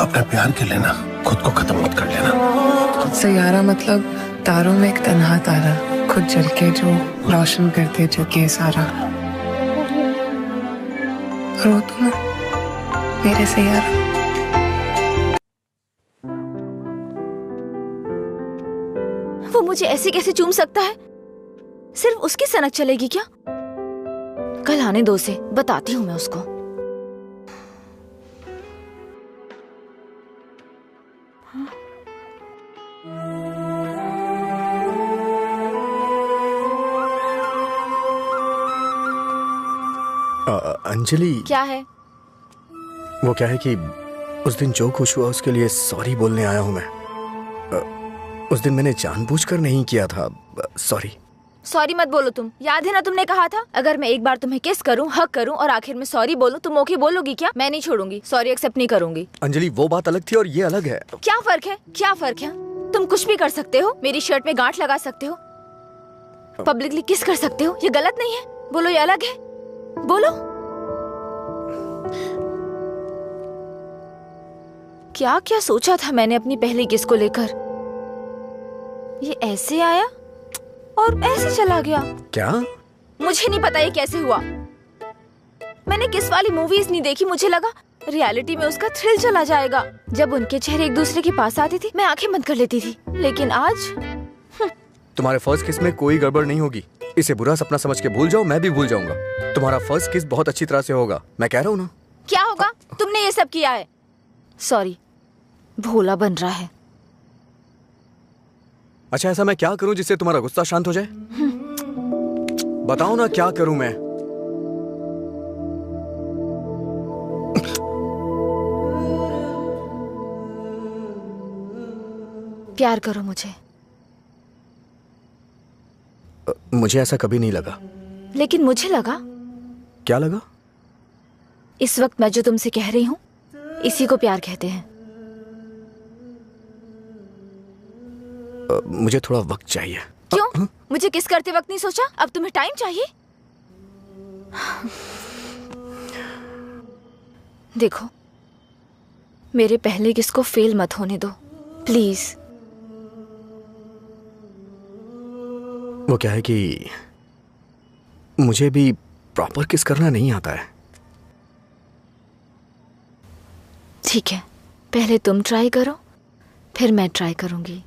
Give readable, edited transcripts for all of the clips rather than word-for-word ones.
अपने प्यार के लिए ना खुद को खत्म मत कर लेना। सैयारा मतलब तारों में एक तन्हा तारा, खुद जल के जो रोशन करते जगे सारा। रो तुम मेरे सैयारा। वो मुझे ऐसे कैसे चूम सकता है? सिर्फ उसकी सनक चलेगी क्या? कल आने दो उसे, बताती हूँ मैं उसको। अंजलि, क्या है? वो क्या है कि उस दिन जो कुछ हुआ उसके लिए सॉरी बोलने आया हूँ मैं। उस दिन मैंने जानबूझकर नहीं किया था। सॉरी। सॉरी मत बोलो तुम। याद है ना तुमने कहा था अगर मैं एक बार तुम्हें किस करूं, हक करूं और आखिर में सॉरी बोलूं तुम ओके बोलोगी क्या? मैं नहीं छोड़ूंगी, सॉरी एक्सेप्ट नहीं करूंगी। अंजलि, वो बात अलग थी और ये अलग है। क्या फर्क है? क्या फर्क है? तुम कुछ भी कर सकते हो, मेरी शर्ट में गांठ लगा सकते हो, पब्लिकली किस कर सकते हो, ये गलत नहीं है? बोलो ये अलग है? बोलो। क्या क्या सोचा था मैंने अपनी पहली किस को लेकर? ये ऐसे आया और ऐसे चला गया। क्या? मुझे नहीं पता ये कैसे हुआ। मैंने किस वाली मूवीज नहीं देखी, मुझे लगा रियलिटी में उसका थ्रिल चला जाएगा। जब उनके चेहरे एक दूसरे के पास आते थे मैं आंखें बंद कर लेती थी, लेकिन आज तुम्हारे फर्स्ट किस में कोई गड़बड़ नहीं होगी। इसे बुरा सपना समझ के भूल जाओ, मैं भी भूल जाऊंगा। तुम्हारा फर्स्ट किस बहुत अच्छी तरह से होगा, मैं कह रहा हूँ ना। क्या होगा? तुमने ये सब किया है। सॉरी, भोला बन रहा है। अच्छा, ऐसा मैं क्या करूं जिससे तुम्हारा गुस्सा शांत हो जाए? बताओ ना क्या करूं मैं? प्यार करो मुझे। मुझे ऐसा कभी नहीं लगा। लेकिन मुझे लगा। क्या लगा? इस वक्त मैं जो तुमसे कह रही हूँ इसी को प्यार कहते हैं। मुझे थोड़ा वक्त चाहिए। क्यों? मुझे किस करते वक्त नहीं सोचा? अब तुम्हें टाइम चाहिए? देखो, मेरे पहले किस को फेल मत होने दो प्लीज। वो क्या है कि मुझे भी प्रॉपर किस करना नहीं आता है। ठीक है, पहले तुम ट्राई करो, फिर मैं ट्राई करूंगी।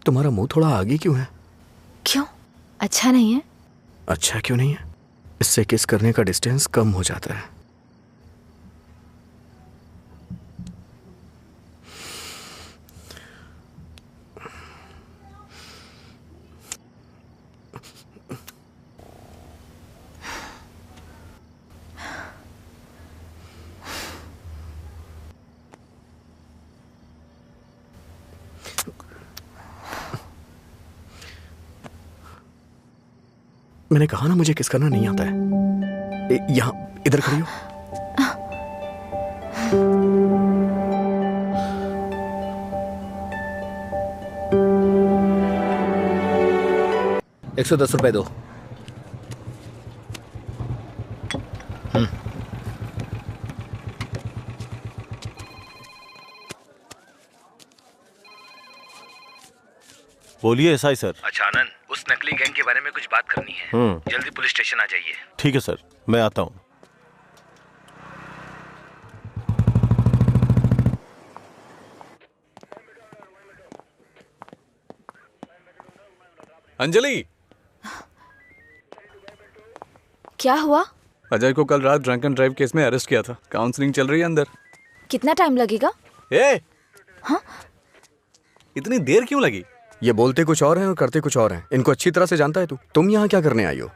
तुम्हारा मुंह थोड़ा आगे क्यों है? क्यों? अच्छा नहीं है? अच्छा क्यों नहीं है? इससे किस करने का डिस्टेंस कम हो जाता है। मैंने कहा ना मुझे किस करना नहीं आता है। यहाँ इधर खड़ी हो। ₹110 दो। बोलिए एसआई सर। अच्छा आनंद, उस नकली गैंग के बारे में कुछ बात करनी है। जल्दी पुलिस स्टेशन आ जाइए। ठीक है सर, मैं आता हूँ। अंजलि, क्या हुआ? अजय को कल रात ड्रंक एंड ड्राइव केस में अरेस्ट किया था। काउंसलिंग चल रही है अंदर। कितना टाइम लगेगा? हाँ? इतनी देर क्यों लगी? ये बोलते कुछ और हैं और करते कुछ और हैं। इनको अच्छी तरह से जानता है तू। तुम यहाँ क्या करने आई हो?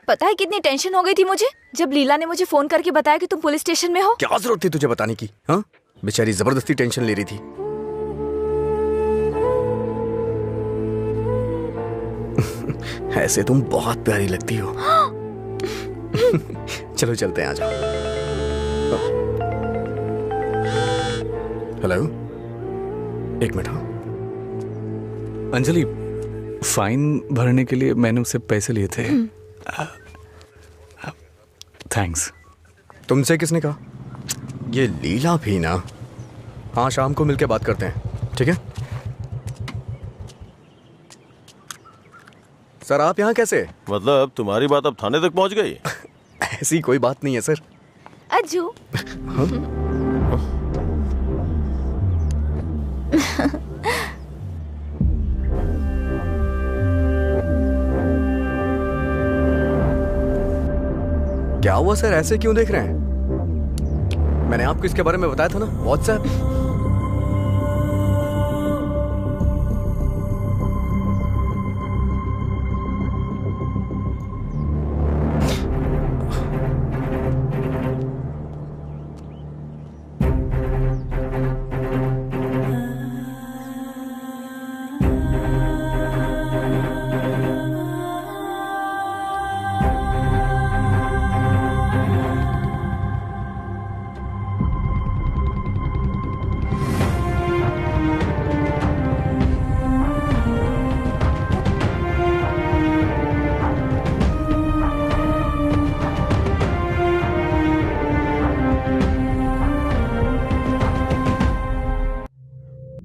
पता है कितनी टेंशन हो गई थी मुझे जब लीला ने मुझे फोन करके बताया कि तुम पुलिस स्टेशन में हो। क्या जरूरत थी तुझे बताने की? हाँ, बेचारी जबरदस्ती टेंशन ले रही थी। ऐसे तुम बहुत प्यारी लगती हो। चलो चलते हैं, आ जाओ। हेलो, एक मिनट। हाँ अंजलि, फाइन भरने के लिए मैंने उससे पैसे लिए थे। थैंक्स। तुमसे किसने कहा? ये लीला भी ना। हाँ, शाम को मिलके बात करते हैं, ठीक है? सर आप यहाँ कैसे? मतलब तुम्हारी बात अब थाने तक पहुंच गई? ऐसी कोई बात नहीं है सर। अज्जू। क्या हुआ सर, ऐसे क्यों देख रहे हैं? मैंने आपको इसके बारे में बताया था ना, व्हाट्सएप।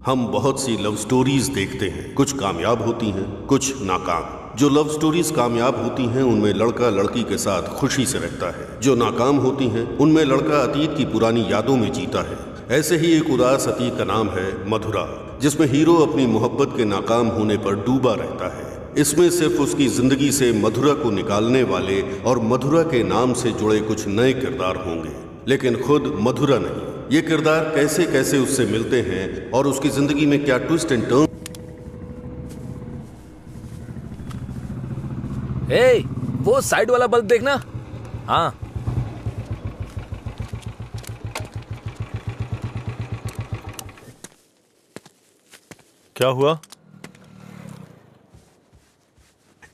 हम बहुत सी लव स्टोरीज देखते हैं, कुछ कामयाब होती हैं, कुछ नाकाम। जो लव स्टोरीज कामयाब होती हैं उनमें लड़का लड़की के साथ खुशी से रहता है, जो नाकाम होती हैं उनमें लड़का अतीत की पुरानी यादों में जीता है। ऐसे ही एक उदास अतीत का नाम है मधुरा, जिसमें हीरो अपनी मोहब्बत के नाकाम होने पर डूबा रहता है। इसमें सिर्फ उसकी जिंदगी से मधुरा को निकालने वाले और मधुरा के नाम से जुड़े कुछ नए किरदार होंगे, लेकिन खुद मधुरा नहीं। ये किरदार कैसे कैसे उससे मिलते हैं और उसकी जिंदगी में क्या ट्विस्ट एंड टर्न। ए, वो साइड वाला बल्ब देखना। हाँ, क्या हुआ?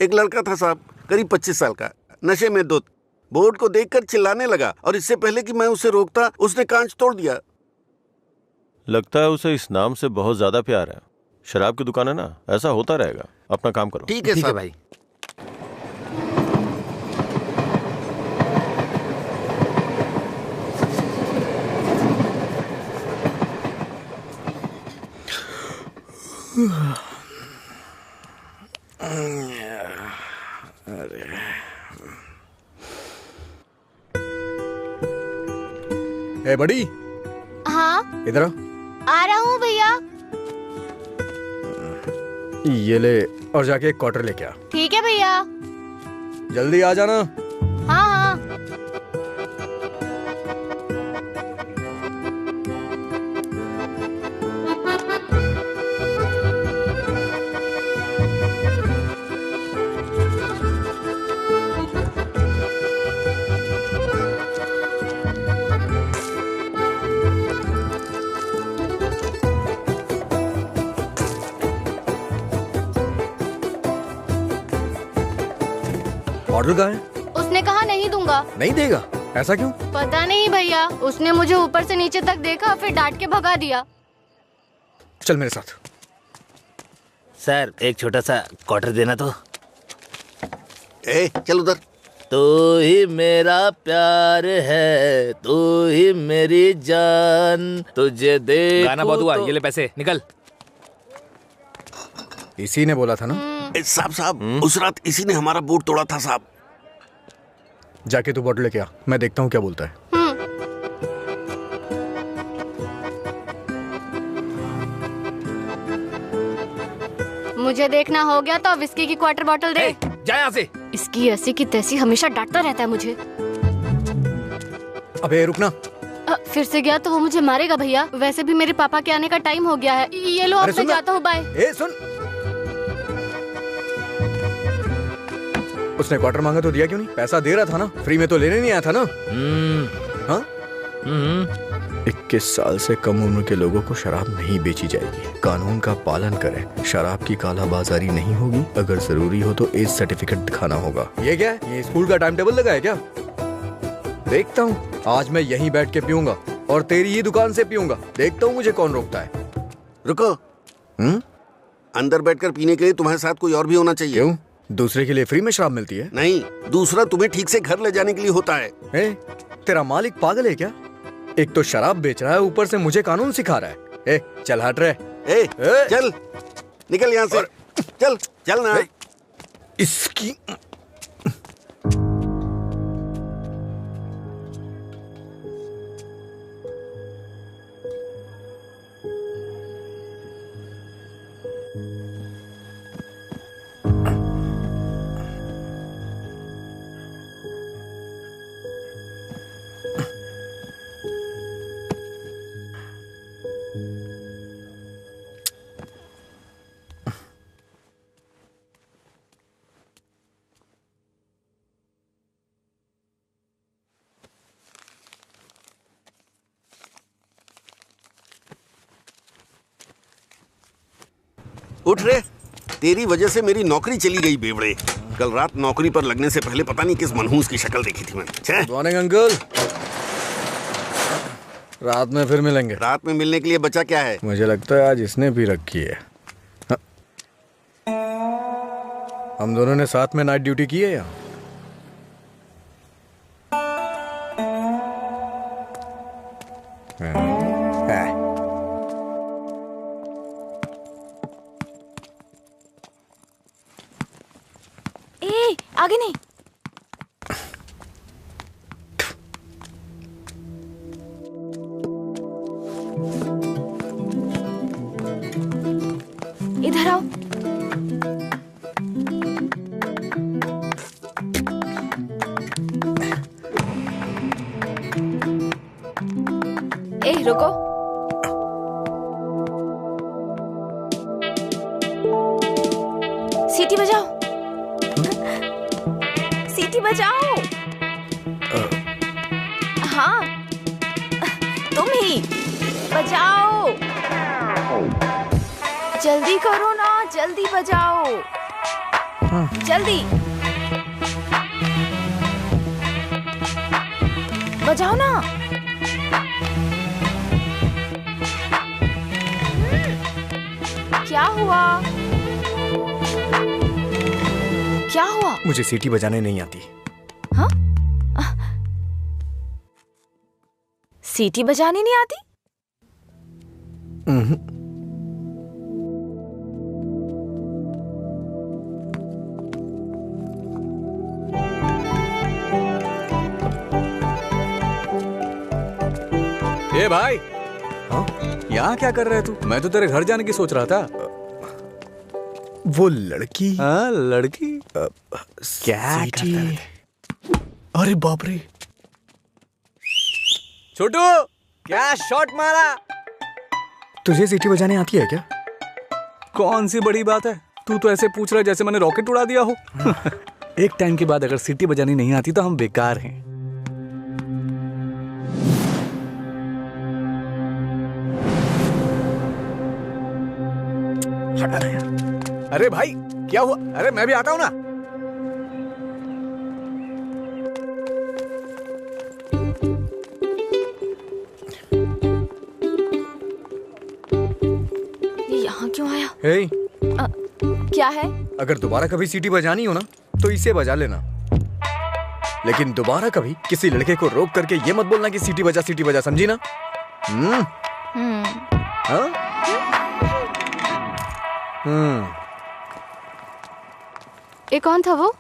एक लड़का था साहब, करीब 25 साल का, नशे में धुत, बोर्ड को देखकर चिल्लाने लगा और इससे पहले कि मैं उसे रोकता उसने कांच तोड़ दिया। लगता है उसे इस नाम से बहुत ज्यादा प्यार है। शराब की दुकान है ना, ऐसा होता रहेगा। अपना काम करो। ठीक है साहब। भाई ए बड़ी। हाँ, इधर आ रहा हूँ भैया। ये ले और जाके एक क्वार्टर लेके आ। ठीक है भैया। जल्दी आ जाना। हाँ हाँ। ऑर्डर कहाँ है? उसने कहा नहीं दूंगा। नहीं देगा? ऐसा क्यों? पता नहीं भैया, उसने मुझे ऊपर से नीचे तक देखा, फिर डांट के भगा दिया। चल मेरे साथ। सर एक छोटा सा क्वार्टर देना तो। ए, चल उधर। तू ही मेरा प्यार है, तू ही मेरी जान, तुझे देख। गाना बहुत हुआ, ये ले पैसे, निकल। इसी ने बोला था ना? साहब, उस रात इसी ने हमारा बोर्ड तोड़ा था साहब। जाके तू बॉटल लेके आ, मैं देखता हूँ क्या बोलता है। मुझे देखना हो गया तो विस्की की क्वार्टर बॉटल दे। जा यहाँ से। इसकी ऐसी की तैसी हमेशा डांटता रहता है मुझे। अबे रुकना। फिर से गया तो वो मुझे मारेगा भैया। वैसे भी मेरे पापा के आने का टाइम हो गया है। ये लो, अब मैं जाता हूँ, बाय। ए सुन, उसने क्वार्टर मांगा तो दिया क्यों नहीं? पैसा दे रहा था ना, फ्री में तो लेने नहीं आया था ना? हाँ? 21 साल से कम उम्र के लोगों को शराब नहीं बेची जाएगी। कानून का पालन करें। शराब की कालाबाजारी नहीं होगी। अगर जरूरी हो तो एज सर्टिफिकेट दिखाना होगा। ये क्या है? ये स्कूल का टाइम टेबल लगा है क्या? देखता हूँ, आज मैं यहीं बैठ के पीऊंगा और तेरी ही दुकान से पीऊंगा। देखता हूँ मुझे कौन रोकता है। रुको। अंदर बैठकर पीने के लिए तुम्हारे साथ कोई और भी होना चाहिए। क्यों? दूसरे के लिए फ्री में शराब मिलती है? नहीं, दूसरा तुम्हें ठीक से घर ले जाने के लिए होता है। तेरा मालिक पागल है क्या? एक तो शराब बेच रहा है, ऊपर से मुझे कानून सिखा रहा है। चल हट रहे। चल निकल यहाँ से। चल चल ना। इसकी उठ रे, तेरी वजह से मेरी नौकरी चली गई बेवड़े। कल रात नौकरी पर लगने से पहले पता नहीं किस मनहूस की शक्ल देखी थी मैंने। Good morning uncle. रात में फिर मिलेंगे। रात में मिलने के लिए बचा क्या है? मुझे लगता है आज इसने भी रखी है। हाँ। हम दोनों ने साथ में नाइट ड्यूटी की है या? आगे नहीं। इधर आओ। रुको। सीटी बजाओ। सीटी बजाओ। हाँ तुम ही बजाओ। जल्दी करो ना, जल्दी बजाओ। जल्दी बजाओ ना। क्या हुआ? क्या हुआ? मुझे सीटी बजाने नहीं आती। हाँ? सीटी बजानी नहीं आती? ए भाई, हाँ? यहाँ क्या कर रहे तू? मैं तो तेरे घर जाने की सोच रहा था। वो लड़की? हाँ लड़की। क्या सीटी? अरे बाप रे। छोटू, क्या शॉट मारा? तुझे सीटी बजाने आती है क्या? कौन सी बड़ी बात है, तू तो ऐसे पूछ रहा है जैसे मैंने रॉकेट उड़ा दिया हो। एक टाइम के बाद अगर सीटी बजानी नहीं आती तो हम बेकार हैं। हटा ना यार। अरे भाई क्या हुआ? अरे मैं भी आता हूं ना। ये यहाँ क्यों आया? हे, क्या है? अगर दोबारा कभी सीटी बजानी हो ना तो इसे बजा लेना, लेकिन दोबारा कभी किसी लड़के को रोक करके ये मत बोलना कि सीटी बजा, समझी ना? हाँ? ये कौन था वो?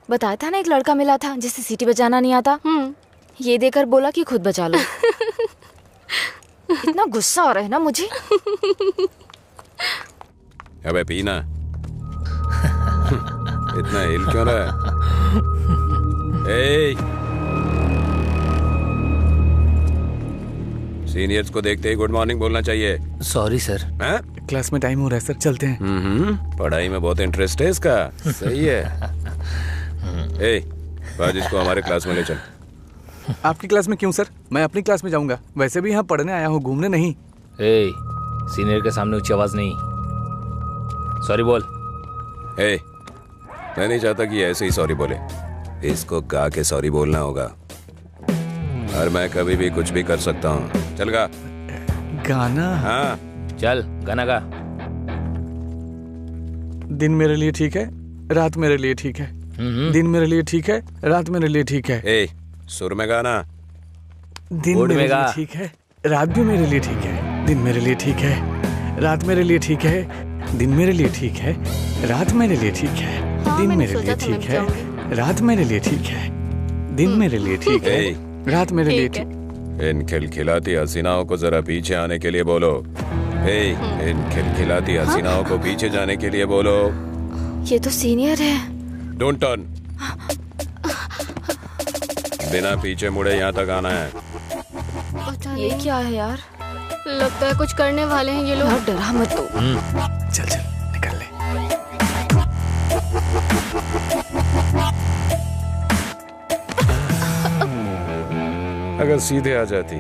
बताया था ना, एक लड़का मिला था जिसे सीटी बजाना नहीं आता। ये देकर बोला कि खुद बजा लो। इतना गुस्सा आ रहा है ना मुझे। अबे पीना। इतना हिल क्यों रहा है? सीनियर्स को देखते ही गुड मॉर्निंग बोलना चाहिए। Sorry sir. क्लास में टाइम हो रहा है सर, चलते हैं। पढ़ाई में बहुत इंटरेस्ट है इसका। सही है। आज इसको हमारे क्लास में ले चल। आपकी क्लास में क्यों सर? मैं अपनी क्लास में जाऊंगा। वैसे भी यहाँ पढ़ने आया हूँ, घूमने नहीं। सीनियर के सामने ऊंची आवाज नहीं। सॉरी बोल। मैं नहीं चाहता कि ऐसे ही सॉरी बोले। इसको गा के सॉरी बोलना होगा। और मैं कभी भी कुछ भी कर सकता हूँ। चल गा। गाना? हाँ चल गाना गा। दिन मेरे लिए ठीक है, रात मेरे लिए ठीक है। दिन मेरे लिए ठीक है, रात मेरे लिए ठीक है। ए, सुर में गाना। दिन मेरे लिए ठीक है, रात भी मेरे लिए ठीक है। दिन मेरे लिए ठीक है, रात मेरे लिए ठीक है। दिन मेरे लिए ठीक है, रात मेरे लिए ठीक है। दिन मेरे लिए ठीक है, रात मेरे लिए ठीक है। दिन मेरे लिए ठीक है, रात मेरे लिए ठीक। इन खिलखिलाती हसीनाओं को जरा पीछे आने के लिए बोलो। इन खिलखिलाती हसीनाओं को पीछे जाने के लिए बोलो। ये तो सीनियर है। Don't turn. बिना पीछे मुड़े यहाँ तक आना है। ये क्या है यार? लगता है कुछ करने वाले हैं ये लोग। यार डरा मत तू। चल चल निकल ले। अगर सीधे आ जाती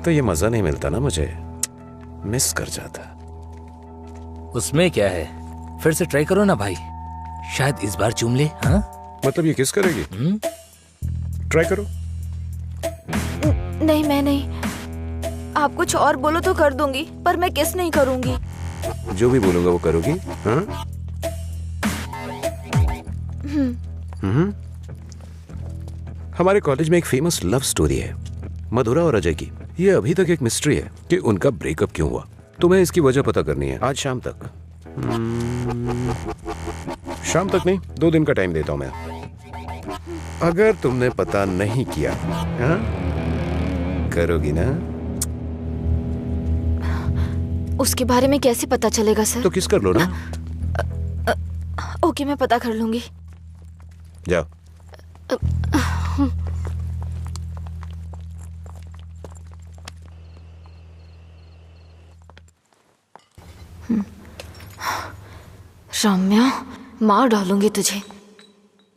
तो ये मजा नहीं मिलता ना, मुझे मिस कर जाता। उसमें क्या है, फिर से ट्राई करो ना भाई, शायद इस बार चूम ले। हाँ मतलब ये किस करेगी? ट्राई करो। नहीं मैं नहीं, आप कुछ और बोलो तो कर दूंगी, पर मैं किस नहीं करूंगी। जो भी बोलूंगा वो करोगी? हाँ? हमारे कॉलेज में एक फेमस लव स्टोरी है, मधुरा और अजय की। ये अभी तक एक मिस्ट्री है कि उनका ब्रेकअप क्यों हुआ। तुम्हें इसकी वजह पता करनी है आज शाम तक। शाम तक नहीं, 2 दिन का टाइम देता हूं मैं। अगर तुमने पता नहीं किया, हाँ? करोगी ना? उसके बारे में कैसे पता चलेगा सर? तो किस कर लो ना। ओके मैं पता कर लूंगी। जाओ। रम्या, मार डालूंगी तुझे।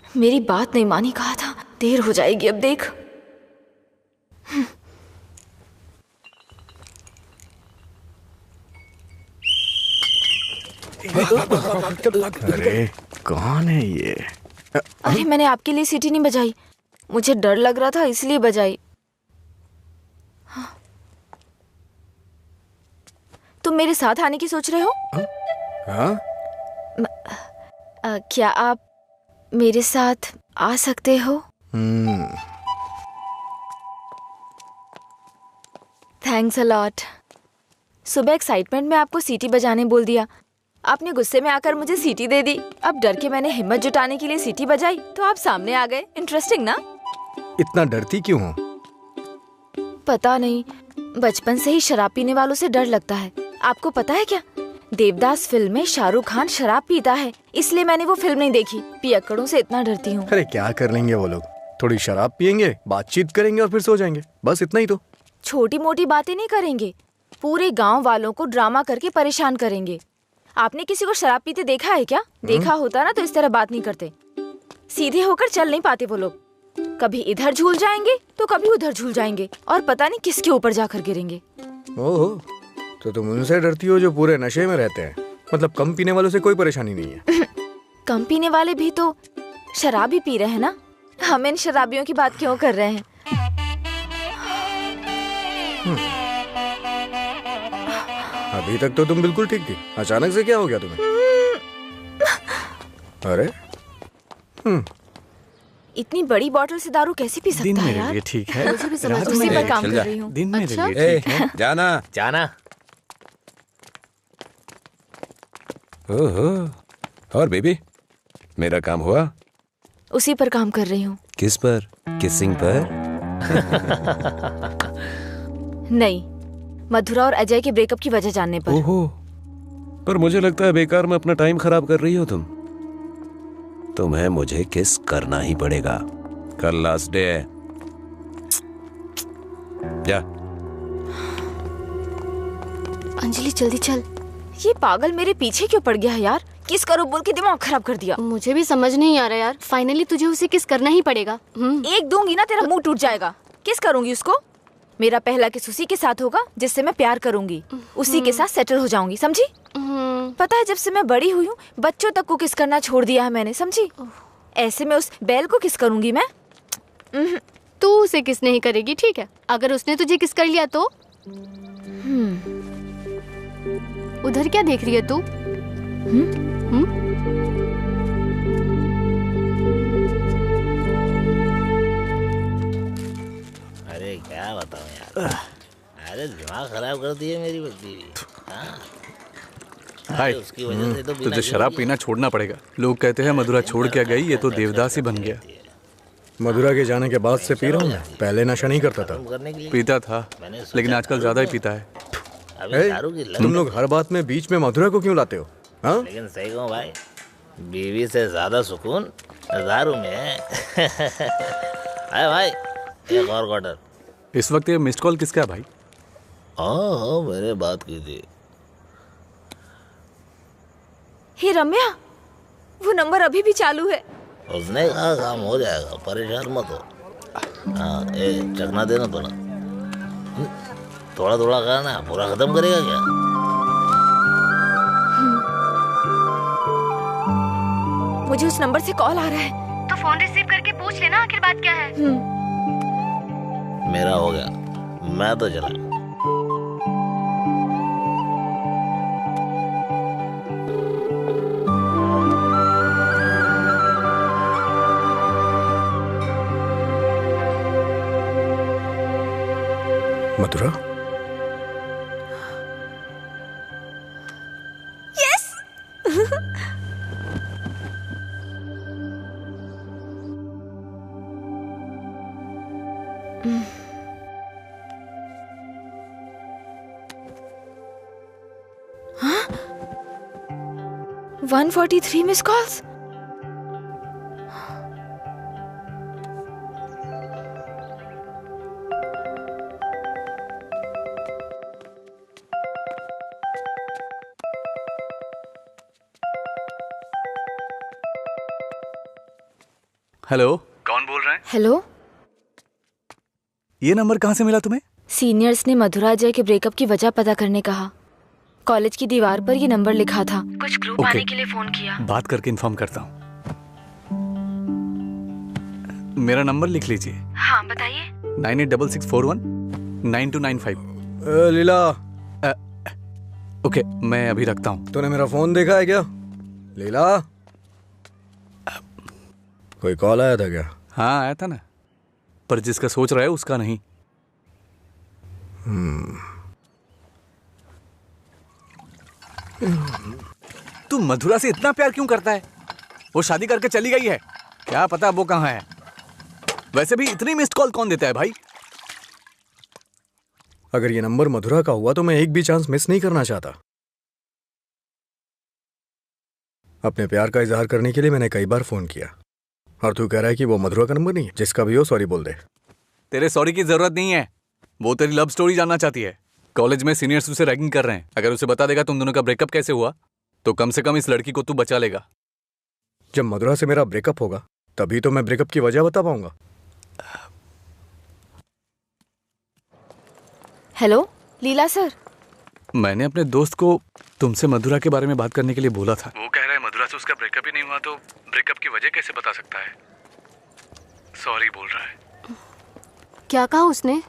मेरी बात नहीं मानी, कहा था। देर हो जाएगी अब देख। अरे कौन है ये? अरे मैंने आपके लिए सीटी नहीं बजाई, मुझे डर लग रहा था इसलिए बजाई। तुम मेरे साथ आने की सोच रहे हो? हाँ? क्या आप मेरे साथ आ सकते हो? Thanks a lot. सुबह एक्साइटमेंट में आपको सीटी बजाने बोल दिया, आपने गुस्से में आकर मुझे सीटी दे दी। अब डर के मैंने हिम्मत जुटाने के लिए सीटी बजाई तो आप सामने आ गए। इंटरेस्टिंग ना? इतना डरती क्यों हो? पता नहीं, बचपन से ही शराब पीने वालों से डर लगता है। आपको पता है क्या, देवदास फिल्म में शाहरुख खान शराब पीता है, इसलिए मैंने वो फिल्म नहीं देखी। पियक्कड़ों से इतना डरती हूँ। अरे क्या कर लेंगे वो लोग, थोड़ी शराब पियेंगे, बातचीत करेंगे और फिर सो जाएंगे, बस इतना ही तो। छोटी मोटी बातें नहीं करेंगे, पूरे गांव वालों को ड्रामा करके परेशान करेंगे। आपने किसी को शराब पीते देखा है क्या? देखा होता ना तो इस तरह बात नहीं करते। सीधे होकर चल नहीं पाते वो लोग, कभी इधर झूल जाएंगे तो कभी उधर झूल जाएंगे और पता नहीं किसके ऊपर जाकर गिरेंगे। ओहो, तो तुम उनसे डरती हो जो पूरे नशे में रहते हैं। मतलब कम पीने वालों से कोई परेशानी नहीं है। कम पीने वाले भी तो शराब ही पी रहे हैं ना, हम इन शराबियों की बात क्यों कर रहे हैं? अभी तक तो तुम बिल्कुल ठीक थी, अचानक से क्या हो गया तुम्हें? अरे इतनी बड़ी बोतल से दारू कैसे पी सकता दिन है मेरे यार? लिए ठीक है, मुझे भी समझ रात उसी मेरे पर लिए काम चल कर जा। रही हूँ। दिन मेरे अच्छा? लिए ठीक है। जाना। जाना। ओहो, और बेबी मेरा काम हुआ? उसी पर काम कर रही हूँ। किस पर? किसिंग पर? नहीं, मधुरा और अजय के ब्रेकअप की वजह जानने पर। ओहो, पर मुझे लगता है बेकार में अपना टाइम खराब कर रही हो तुम। तुम्हें मुझे किस करना ही पड़ेगा, कल लास्ट डे है। जा। अंजलि जल्दी चल। ये पागल मेरे पीछे क्यों पड़ गया है यार? किस करो बोल के दिमाग खराब कर दिया। मुझे भी समझ नहीं आ रहा यार, फाइनली तुझे उसे किस करना ही पड़ेगा। एक दूंगी ना तेरा मुंह टूट जाएगा। किस करूंगी उसको? मेरा पहला किस उसी के साथ होगा जिससे मैं प्यार करूंगी, उसी के साथ सेटल हो जाऊंगी, समझी? पता है जब से मैं बड़ी हुई हूँ बच्चों तक को किस करना छोड़ दिया है मैंने, समझी? ऐसे में उस बैल को किस करूंगी मैं? तू उसे किस नहीं करेगी, ठीक है? अगर उसने तुझे किस कर लिया तो? उधर क्या देख रही है तू? दिमाग खराब कर दिए मेरी बच्ची। हाय, उसकी वजह से तो तुझे शराब पीना छोड़ना पड़ेगा। लोग कहते हैं मधुरा छोड़ के गई, ये तो देवदास ही बन गया। मधुरा के जाने के बाद से पी रहा हूँ मैं। पहले नशा नहीं करता था। पीता था, लेकिन आजकल ज्यादा ही पीता है। तुम लोग हर बात में बीच में मधुरा को क्यों लाते हो? हाँ? लेकिन सही कहूँ भाई, बीवी से ज्यादा सुकून दारू में है। अरे भाई, एक और क्वार्टर। इस वक्त ये मिस्ड कॉल किसका है भाई? हाँ, मैंने बात की थी। हे रम्या, वो नंबर अभी भी चालू है। उसने कहा काम हो जाएगा, परेशान मत हो। हाँ, चखना देना थोड़ा थोड़ा थोड़ा खाना, पूरा खत्म करेगा क्या? मुझे उस नंबर से कॉल आ रहा है। तो फोन रिसीव करके पूछ लेना आखिर बात क्या है। मेरा हो गया, मैं तो चला। मधुरा, यस। 143 miss calls. हेलो, कौन बोल रहे हैं? हेलो, ये नंबर कहाँ से मिला तुम्हें? सीनियर्स ने मधुरा अजय के ब्रेकअप की वजह पता करने कहा। कॉलेज की दीवार पर ये नंबर लिखा था। कुछ ग्रुप आने के लिए फोन किया। बात करके इन्फॉर्म करता हूँ। मेरा नंबर लिख लीजिए। हाँ बताइए। 9866419295। लीला। ओके, मैं अभी रखता हूँ। तूने मेरा फोन देखा है क्या लीला? कोई कॉल आया था क्या? हाँ आया था ना, पर जिसका सोच रहा है उसका नहीं। तू मधुरा से इतना प्यार क्यों करता है? वो शादी करके चली गई है, क्या पता वो कहाँ है। वैसे भी इतनी मिस्ड कॉल कौन देता है भाई? अगर ये नंबर मधुरा का हुआ तो मैं एक भी चांस मिस नहीं करना चाहता। अपने प्यार का इजहार करने के लिए मैंने कई बार फोन किया, और तू कह रहा है कि वो मधुरा का नंबर नहीं है? जिसका भी हो सॉरी बोल दे। तेरे सॉरी की जरूरत नहीं है, वो तेरी लव स्टोरी जानना चाहती है। कॉलेज में सीनियर्स उसे रैगिंग कर रहे हैं। अगर उसे बता देगा तुम दोनों का ब्रेकअप कैसे हुआ, तो कम से कम इस लड़की को तू बचा लेगा। जब मधुरा से मेरा ब्रेकअप होगा तभी तो मैं ब्रेकअप की वजह बता पाऊंगा। हेलो लीला सर, मैंने अपने दोस्त को तुमसे मधुरा के बारे में बात करने के लिए बोला था। वो कह रहा है मधुरा से उसका ब्रेकअप ही नहीं हुआ, तो ब्रेकअप की वजह कैसे बता सकता है? सॉरी बोल रहा है। क्या कहा उसने?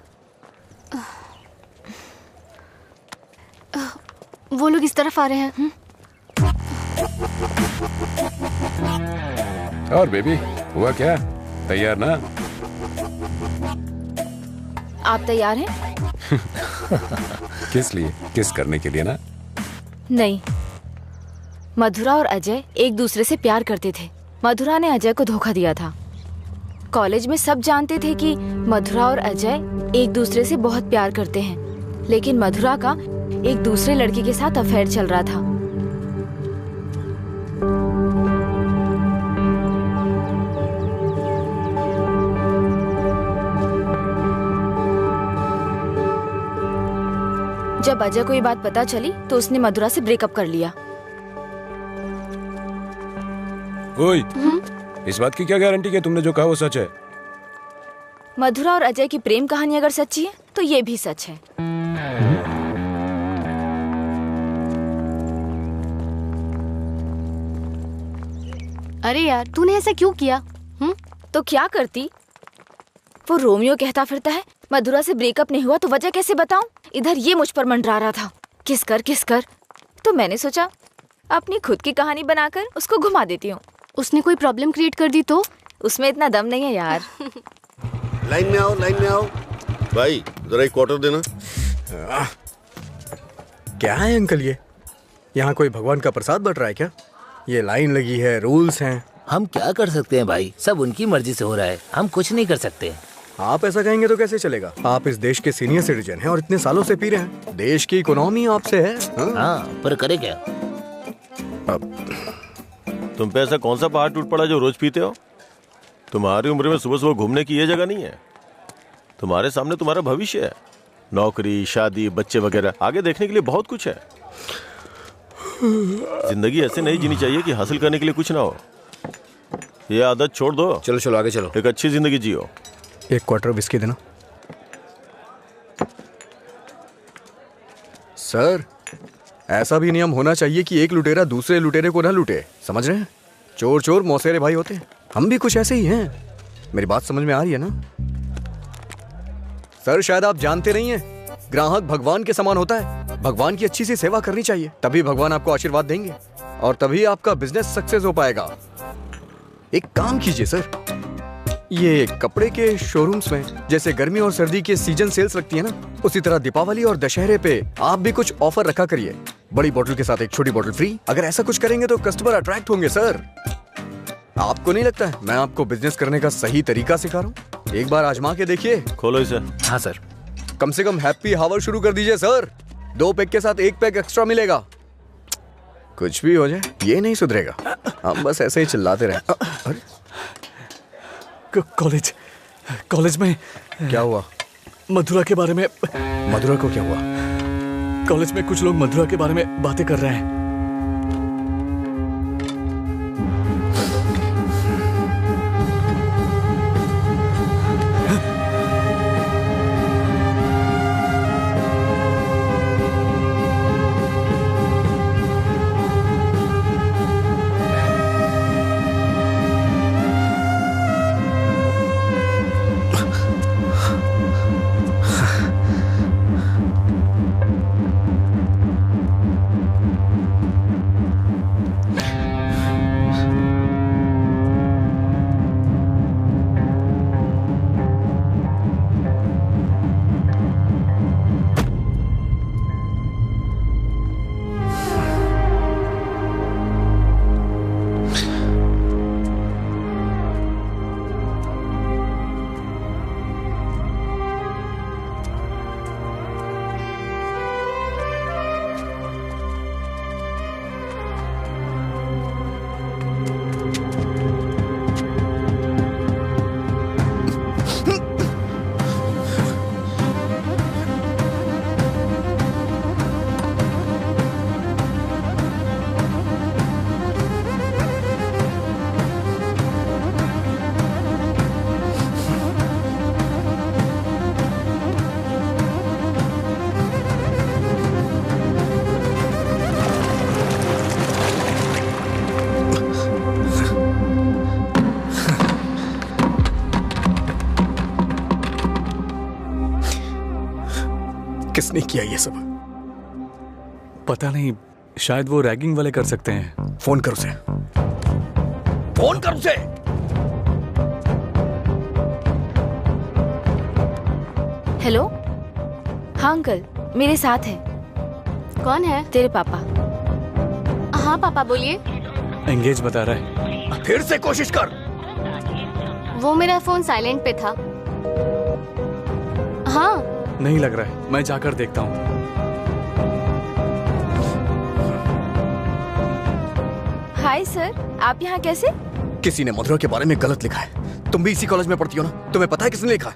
वो लोग इस तरफ आ रहे हैं। और बेबी, हुआ क्या? तैयार ना? आप तैयार हैं? किस लिए? किस करने के लिए ना? नहीं, मधुरा और अजय एक दूसरे से प्यार करते थे। मधुरा ने अजय को धोखा दिया था। कॉलेज में सब जानते थे कि मधुरा और अजय एक दूसरे से बहुत प्यार करते हैं, लेकिन मधुरा का एक दूसरे लड़के के साथ अफेयर चल रहा था। जब अजय को ये बात पता चली तो उसने मधुरा से ब्रेकअप कर लिया। ओए, इस बात की क्या गारंटी कि तुमने जो कहा वो सच है? मधुरा और अजय की प्रेम कहानी अगर सच्ची है तो ये भी सच है। अरे यार, तूने ऐसा क्यों किया? तो क्या करती? वो रोमियो कहता फिरता है मधुरा से ब्रेकअप नहीं हुआ तो वजह कैसे बताऊं? इधर ये मुझ पर मंडरा रहा था, किस कर। तो मैंने सोचा अपनी खुद की कहानी बनाकर उसको घुमा देती हूँ। उसने कोई प्रॉब्लम क्रिएट कर दी तो? उसमें इतना दम नहीं है यार। लाइन में आओ। भाई जरा एक क्वार्टर देना। क्या है अंकल ये? यहाँ कोई भगवान का प्रसाद बट रहा है क्या? ये लाइन लगी है, रूल्स हैं। हम क्या कर सकते हैं भाई, सब उनकी मर्जी से हो रहा है, हम कुछ नहीं कर सकते। आप ऐसा कहेंगे तो कैसे चलेगा? आप इस देश के सीनियर सिटीजन हैं और इतने सालों से पी रहे हैं। देश की इकोनॉमी आपसे है। हाँ, पर करे क्या? तुम पे ऐसा कौन सा पहाड़ टूट पड़ा जो रोज पीते हो? तुम्हारी उम्र में सुबह सुबह घूमने की ये जगह नहीं है। तुम्हारे सामने तुम्हारा भविष्य है, नौकरी, शादी, बच्चे वगैरह, आगे देखने के लिए बहुत कुछ है। जिंदगी ऐसे नहीं जीनी चाहिए कि हासिल करने के लिए कुछ ना हो। ये आदत छोड़ दो। चलो चलो आगे चलो। एक अच्छी जिंदगी जियो। 1 क्वार्टर विस्की देना। सर, ऐसा भी नियम होना चाहिए कि एक लुटेरा दूसरे लुटेरे को ना लूटे, समझ रहे हैं? चोर चोर मौसेरे भाई होते हैं, हम भी कुछ ऐसे ही हैं। मेरी बात समझ में आ रही है ना? सर, शायद आप जानते नहीं हैं, ग्राहक भगवान के समान होता है। भगवान की अच्छी सी सेवा करनी चाहिए, तभी भगवान आपको आशीर्वाद देंगे और तभी आपका बिजनेस सक्सेस हो पाएगा। एक काम कीजिए सर, ये कपड़े के शोरूम्स में जैसे गर्मी और सर्दी के सीजन सेल्स लगती है ना, उसी तरह दीपावली और दशहरे पे आप भी कुछ ऑफर रखा करिए। बड़ी बोतल के साथ एक छोटी बोतल फ्री। अगर ऐसा कुछ करेंगे तो कस्टमर अट्रैक्ट होंगे सर। आपको नहीं लगता है मैं आपको बिजनेस करने का सही तरीका सिखा रहा हूँ? एक बार आजमा के देखिए। खोलो इसे। हाँ सर। कम से कम हैप्पी हावर शुरू कर दीजिए सर। 2 पैक के साथ 1 पैक एक्स्ट्रा मिलेगा। कुछ भी हो जाए ये नहीं सुधरेगा, हम बस ऐसे ही चिल्लाते रहे। कॉलेज में क्या हुआ? मधुरा के बारे में। मधुरा को क्या हुआ? कॉलेज में कुछ लोग मधुरा के बारे में बातें कर रहे हैं। किसने किया ये सब? पता नहीं, शायद वो रैगिंग वाले कर सकते हैं। फोन कर उसे। फोन कर उसे। हेलो। हाँ अंकल, मेरे साथ है। कौन है? तेरे पापा। हाँ पापा बोलिए। एंगेज बता रहा है। फिर से कोशिश कर। वो मेरा फोन साइलेंट पे था। हाँ नहीं लग रहा है, मैं जाकर देखता हूँ। हाय सर, आप यहाँ कैसे? किसी ने मधुरा के बारे में गलत लिखा है। तुम भी इसी कॉलेज में पढ़ती हो ना, तुम्हें पता है किसने लिखा?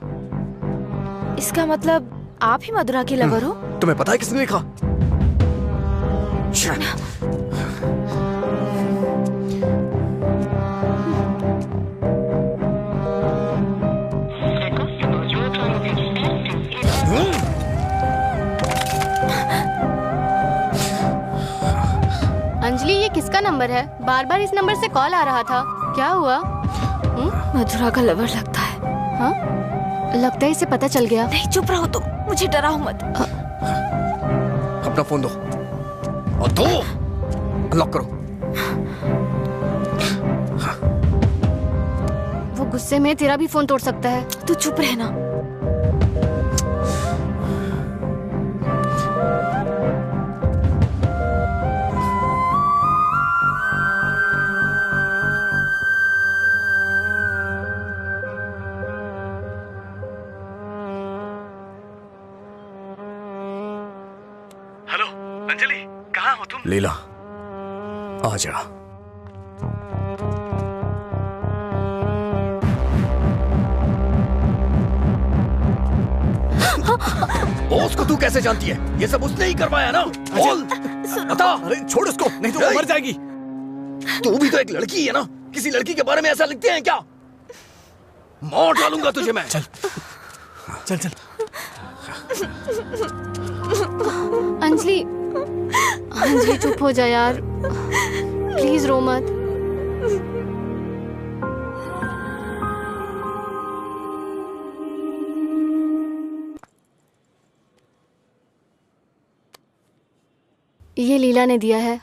इसका मतलब आप ही मधुरा के लवर हो? तुम्हें पता है किसने लिखा? अंजलि, ये किसका नंबर है? बार बार इस नंबर से कॉल आ रहा था, क्या हुआ? मधुरा का लवर लगता है। हाँ, लगता है इसे पता चल गया। नहीं, चुप रहो तुम, मुझे डराओ मत। अपना फोन दो और दो, अनलॉक करो। वो गुस्से में तेरा भी फोन तोड़ सकता है। तू चुप रहना। हो तुम? लीला आजा। बॉस को तू कैसे जानती है? ये सब उसने ही करवाया ना? बोल बता। अरे छोड़ उसको, नहीं तो वो मर जाएगी। तू भी तो एक लड़की है ना? किसी लड़की के बारे में ऐसा लिखते हैं क्या? मार डालूंगा तुझे मैं। चल चल चल। अंजलि, अंजलि चुप हो जा यार, प्लीज रो मत। ये लीला ने दिया है।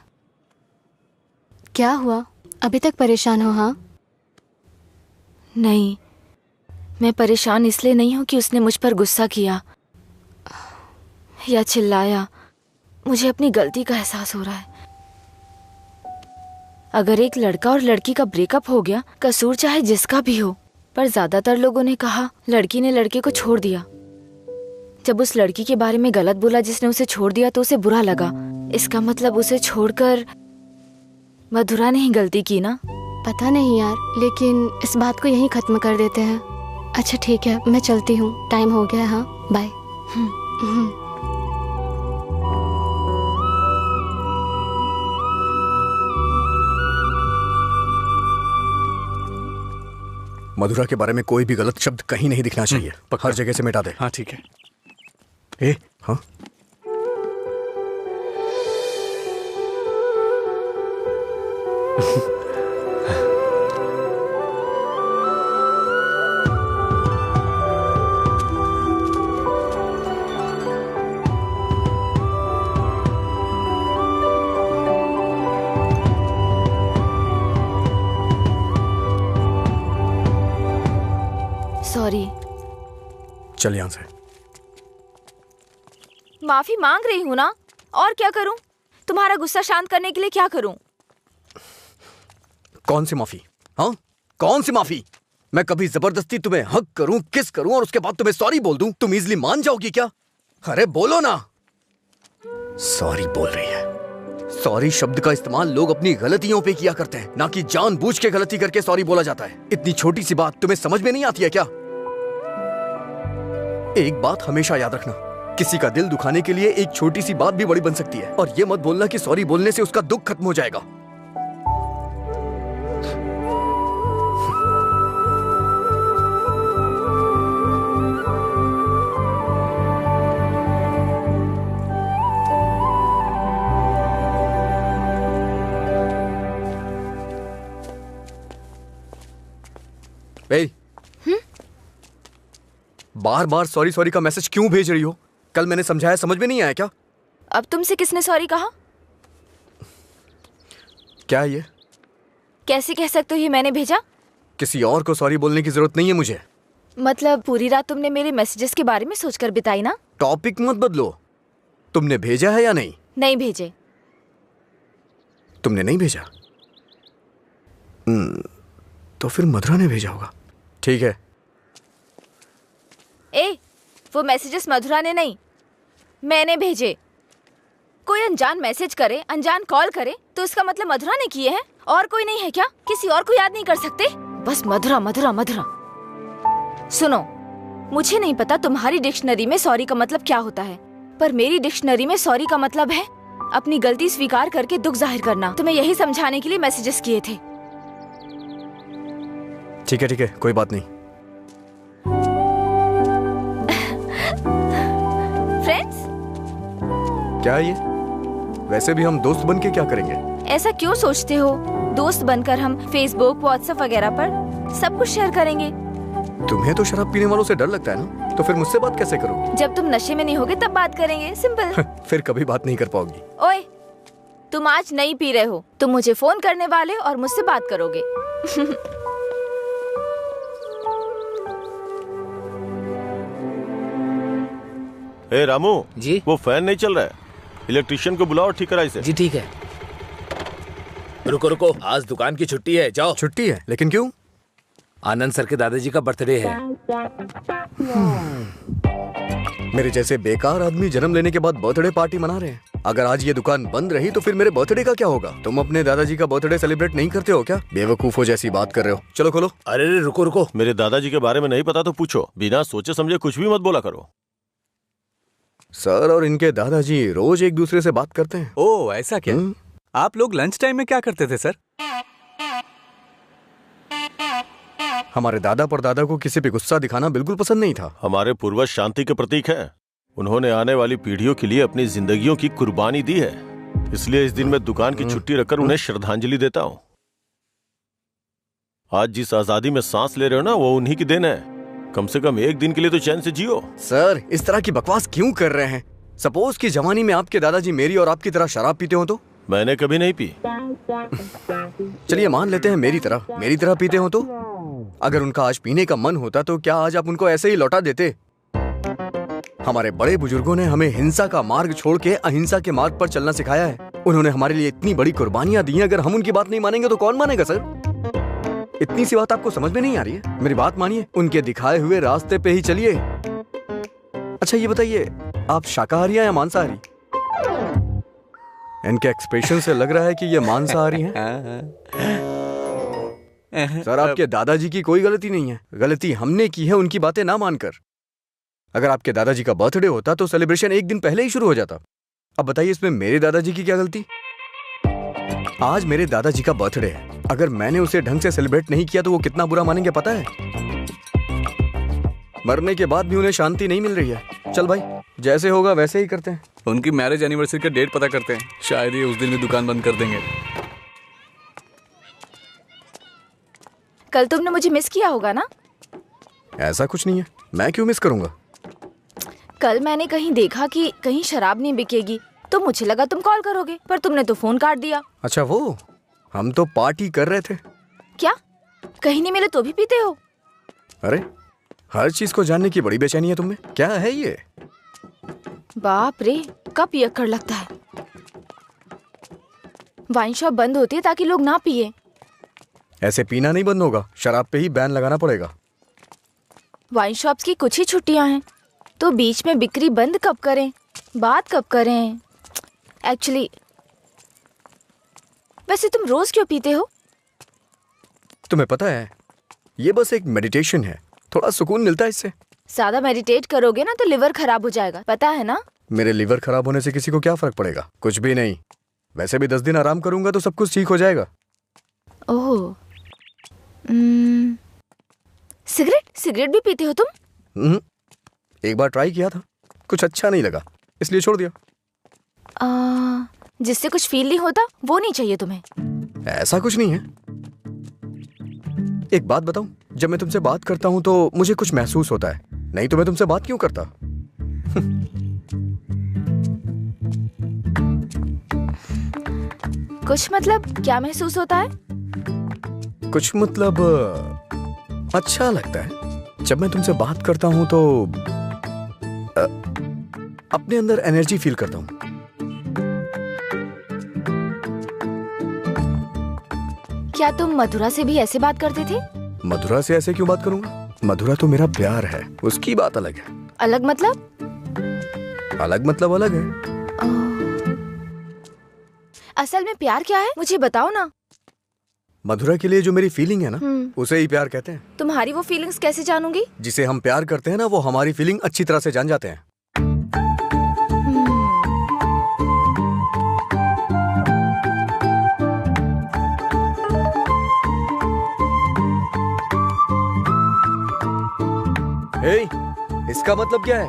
क्या हुआ, अभी तक परेशान हो? हाँ नहीं, मैं परेशान इसलिए नहीं हूँ कि उसने मुझ पर गुस्सा किया या चिल्लाया। मुझे अपनी गलती का एहसास हो रहा है। अगर एक लड़का और लड़की का ब्रेकअप हो गया, कसूर चाहे जिसका भी हो, पर ज्यादातर लोगों ने कहा लड़की ने लड़के को छोड़ दिया। जब उस लड़की के बारे में गलत बोला जिसने उसे छोड़ दिया तो उसे बुरा लगा। इसका मतलब उसे छोड़कर मधुरा ने ही गलती की ना? पता नहीं यार, लेकिन इस बात को यहीं खत्म कर देते हैं। अच्छा ठीक है, मैं चलती हूँ, टाइम हो गया। हाँ बाय। मधुरा के बारे में कोई भी गलत शब्द कहीं नहीं दिखना चाहिए। हर जगह से मिटा दे। हाँ ठीक है। ए हाँ सॉरी। चल यहां से। माफी मांग रही हूँ ना, और क्या करूँ? तुम्हारा गुस्सा शांत करने के लिए क्या करूँ? कौन सी माफी? हाँ कौन सी माफी? मैं कभी जबरदस्ती तुम्हें हक करूं, किस करूं और उसके बाद तुम्हें सॉरी बोल दूं? तुम इजली मान जाओगी क्या? अरे बोलो ना। सॉरी बोल रही है। सॉरी शब्द का इस्तेमाल लोग अपनी गलतियों पे किया करते हैं, ना कि जानबूझ के गलती करके सॉरी बोला जाता है। इतनी छोटी सी बात तुम्हें समझ में नहीं आती है क्या? एक बात हमेशा याद रखना, किसी का दिल दुखाने के लिए एक छोटी सी बात भी बड़ी बन सकती है। और ये मत बोलना कि सॉरी बोलने से उसका दुख खत्म हो जाएगा। बार बार सॉरी सॉरी का मैसेज क्यों भेज रही हो? कल मैंने समझाया, समझ में नहीं आया क्या? अब तुमसे किसने सॉरी कहा? क्या ये? कैसे कह सकते हो ये मैंने भेजा? किसी और को सॉरी बोलने की जरूरत नहीं है मुझे। मतलब पूरी रात तुमने मेरे मैसेजेस के बारे में सोचकर बिताई ना? टॉपिक मत बदलो। तुमने भेजा है या नहीं? नहीं भेजे। तुमने नहीं भेजा? तो फिर मधुरा ने भेजा होगा। ठीक है। ए, वो मैसेजेस मधुरा ने नहीं, मैंने भेजे। कोई अनजान मैसेज करे, अनजान कॉल करे तो इसका मतलब मधुरा ने किए हैं? और कोई नहीं है क्या? किसी और को याद नहीं कर सकते? बस मधुरा मधुरा मधुरा। सुनो, मुझे नहीं पता तुम्हारी डिक्शनरी में सॉरी का मतलब क्या होता है, पर मेरी डिक्शनरी में सॉरी का मतलब है अपनी गलती स्वीकार करके दुख जाहिर करना। तुम्हें यही समझाने के लिए मैसेजेस किए थे। ठीक है, कोई बात नहीं। फ्रेंड्स? क्या ये? वैसे भी हम दोस्त बन के क्या करेंगे? ऐसा क्यों सोचते हो? दोस्त बनकर हम फेसबुक, व्हाट्सएप वगैरह पर सब कुछ शेयर करेंगे। तुम्हें तो शराब पीने वालों से डर लगता है ना, तो फिर मुझसे बात कैसे करोगी? जब तुम नशे में नहीं होगे तब बात करेंगे, सिंपल। फिर कभी बात नहीं कर पाओगी। ओए, तुम आज नहीं पी रहे हो, तुम मुझे फोन करने वाले और मुझसे बात करोगे। ए रामू जी, वो फैन नहीं चल रहा है, इलेक्ट्रिशियन को बुलाओ, ठीक करा इसे। जी ठीक है। रुको रुको, आज दुकान की छुट्टी है, जाओ। छुट्टी है? लेकिन क्यों? आनंद सर के दादाजी का बर्थडे है। मेरे जैसे बेकार आदमी जन्म लेने के बाद बर्थडे पार्टी मना रहे हैं। अगर आज ये दुकान बंद रही तो फिर मेरे बर्थडे का क्या होगा? तुम अपने दादाजी का बर्थडे सेलिब्रेट नहीं करते हो क्या? बेवकूफों जैसी बात कर रहे हो। चलो खोलो। अरे रुको रुको, मेरे दादाजी के बारे में नहीं पता तो पूछो, बिना सोचे समझे कुछ भी मत बोला करो। सर और इनके दादाजी रोज एक दूसरे से बात करते हैं। ओह ऐसा क्या? आप लोग लंच टाइम में क्या करते थे सर? हमारे दादा परदादा को किसी पे गुस्सा दिखाना बिल्कुल पसंद नहीं था। हमारे पूर्वज शांति के प्रतीक हैं। उन्होंने आने वाली पीढ़ियों के लिए अपनी जिंदगियों की कुर्बानी दी है, इसलिए इस दिन मैं दुकान की छुट्टी रखकर उन्हें श्रद्धांजलि देता हूँ। आज जिस आजादी में सांस ले रहे हो ना, वो उन्हीं की देन है। कम से कम एक दिन के लिए तो चैन से जियो। सर इस तरह की बकवास क्यों कर रहे हैं? सपोज की जवानी में आपके दादाजी मेरी और आपकी तरह शराब पीते हो तो? मैंने कभी नहीं पी। चलिए मान लेते हैं मेरी तरह पीते हो तो? अगर उनका आज पीने का मन होता तो क्या आज आप उनको ऐसे ही लौटा देते? हमारे बड़े बुजुर्गों ने हमें हिंसा का मार्ग छोड़ के अहिंसा के मार्ग पर चलना सिखाया है। उन्होंने हमारे लिए इतनी बड़ी कुर्बानियां दी हैं, अगर हम उनकी बात नहीं मानेंगे तो कौन मानेगा सर? इतनी सी बात आपको समझ में नहीं आ रही है? मेरी बात मानिए, उनके दिखाए हुए रास्ते पे ही चलिए। अच्छा ये बताइए, आप शाकाहारी हैं या मांसाहारी? इनके एक्सप्रेशन से लग रहा है कि ये मांसाहारी हैं। सर आपके दादाजी की कोई गलती नहीं है, गलती हमने की है उनकी बातें ना मानकर। अगर आपके दादाजी का बर्थडे होता तो सेलिब्रेशन एक दिन पहले ही शुरू हो जाता। अब बताइए इसमें मेरे दादाजी की क्या गलती? आज मेरे दादाजी का बर्थडे है, अगर मैंने उसे ढंग से सेलिब्रेट नहीं किया तो वो कितना बुरा मानेंगे पता है? मरने के बाद भी उन्हें शांति नहीं मिल रही है। चल भाई, जैसे होगा वैसे ही करते हैं। उनकी मैरिज एनिवर्सरी का डेट पता करते हैं, शायद ये उस दिन भी दुकान बंद कर देंगे। कल तुमने मुझे मिस किया होगा ना? ऐसा कुछ नहीं है, मैं क्यों मिस करूंगा? कल मैंने कहीं देखा कि कहीं शराब नहीं बिकेगी, तो मुझे लगा तुम कॉल करोगे, पर तुमने तो फोन काट दिया। अच्छा वो, हम तो पार्टी कर रहे थे। क्या कहीं नहीं मिले तो भी पीते हो? अरे हर चीज को जानने की बड़ी बेचैनी है तुम्हें, क्या है ये? बाप रे, कब पियक्कड़ लगता है। वाइन शॉप बंद होती है ताकि लोग ना पिए। ऐसे पीना नहीं बंद होगा, शराब पे ही बैन लगाना पड़ेगा। वाइन शॉप्स की कुछ ही छुट्टियां हैं, तो बीच में बिक्री बंद कब करें, बात कब करें? एक्चुअली वैसे तुम रोज क्यों पीते हो? तुम्हें पता है ये बस एक मेडिटेशन है, थोड़ा सुकून मिलता है इससे। ज्यादा मेडिटेट करोगे ना तो लिवर खराब हो जाएगा, पता है ना? मेरे लिवर खराब होने से किसी को क्या फर्क पड़ेगा? कुछ भी नहीं। वैसे भी 10 दिन आराम करूंगा तो सब कुछ ठीक हो जाएगा। ओह, सिगरेट भी पीते हो तुम? एक बार ट्राई किया था, कुछ अच्छा नहीं लगा, इसलिए छोड़ दिया। जिससे कुछ फील नहीं होता वो नहीं चाहिए तुम्हें? ऐसा कुछ नहीं है। एक बात बताऊं, जब मैं तुमसे बात करता हूं तो मुझे कुछ महसूस होता है, नहीं तो मैं तुमसे बात क्यों करता? कुछ मतलब क्या महसूस होता है? कुछ मतलब अच्छा लगता है। जब मैं तुमसे बात करता हूं तो अपने अंदर एनर्जी फील करता हूं। क्या तुम मधुरा से भी ऐसे बात करते थे? मधुरा से ऐसे क्यों बात करूंगा? मधुरा तो मेरा प्यार है, उसकी बात अलग है। अलग मतलब? अलग मतलब अलग है। असल में प्यार क्या है मुझे बताओ ना। मधुरा के लिए जो मेरी फीलिंग है ना, उसे ही प्यार कहते हैं। तुम्हारी वो फीलिंग्स कैसे जानूंगी? जिसे हम प्यार करते हैं ना, वो हमारी फीलिंग अच्छी तरह से जान जाते हैं। हे, इसका मतलब क्या है?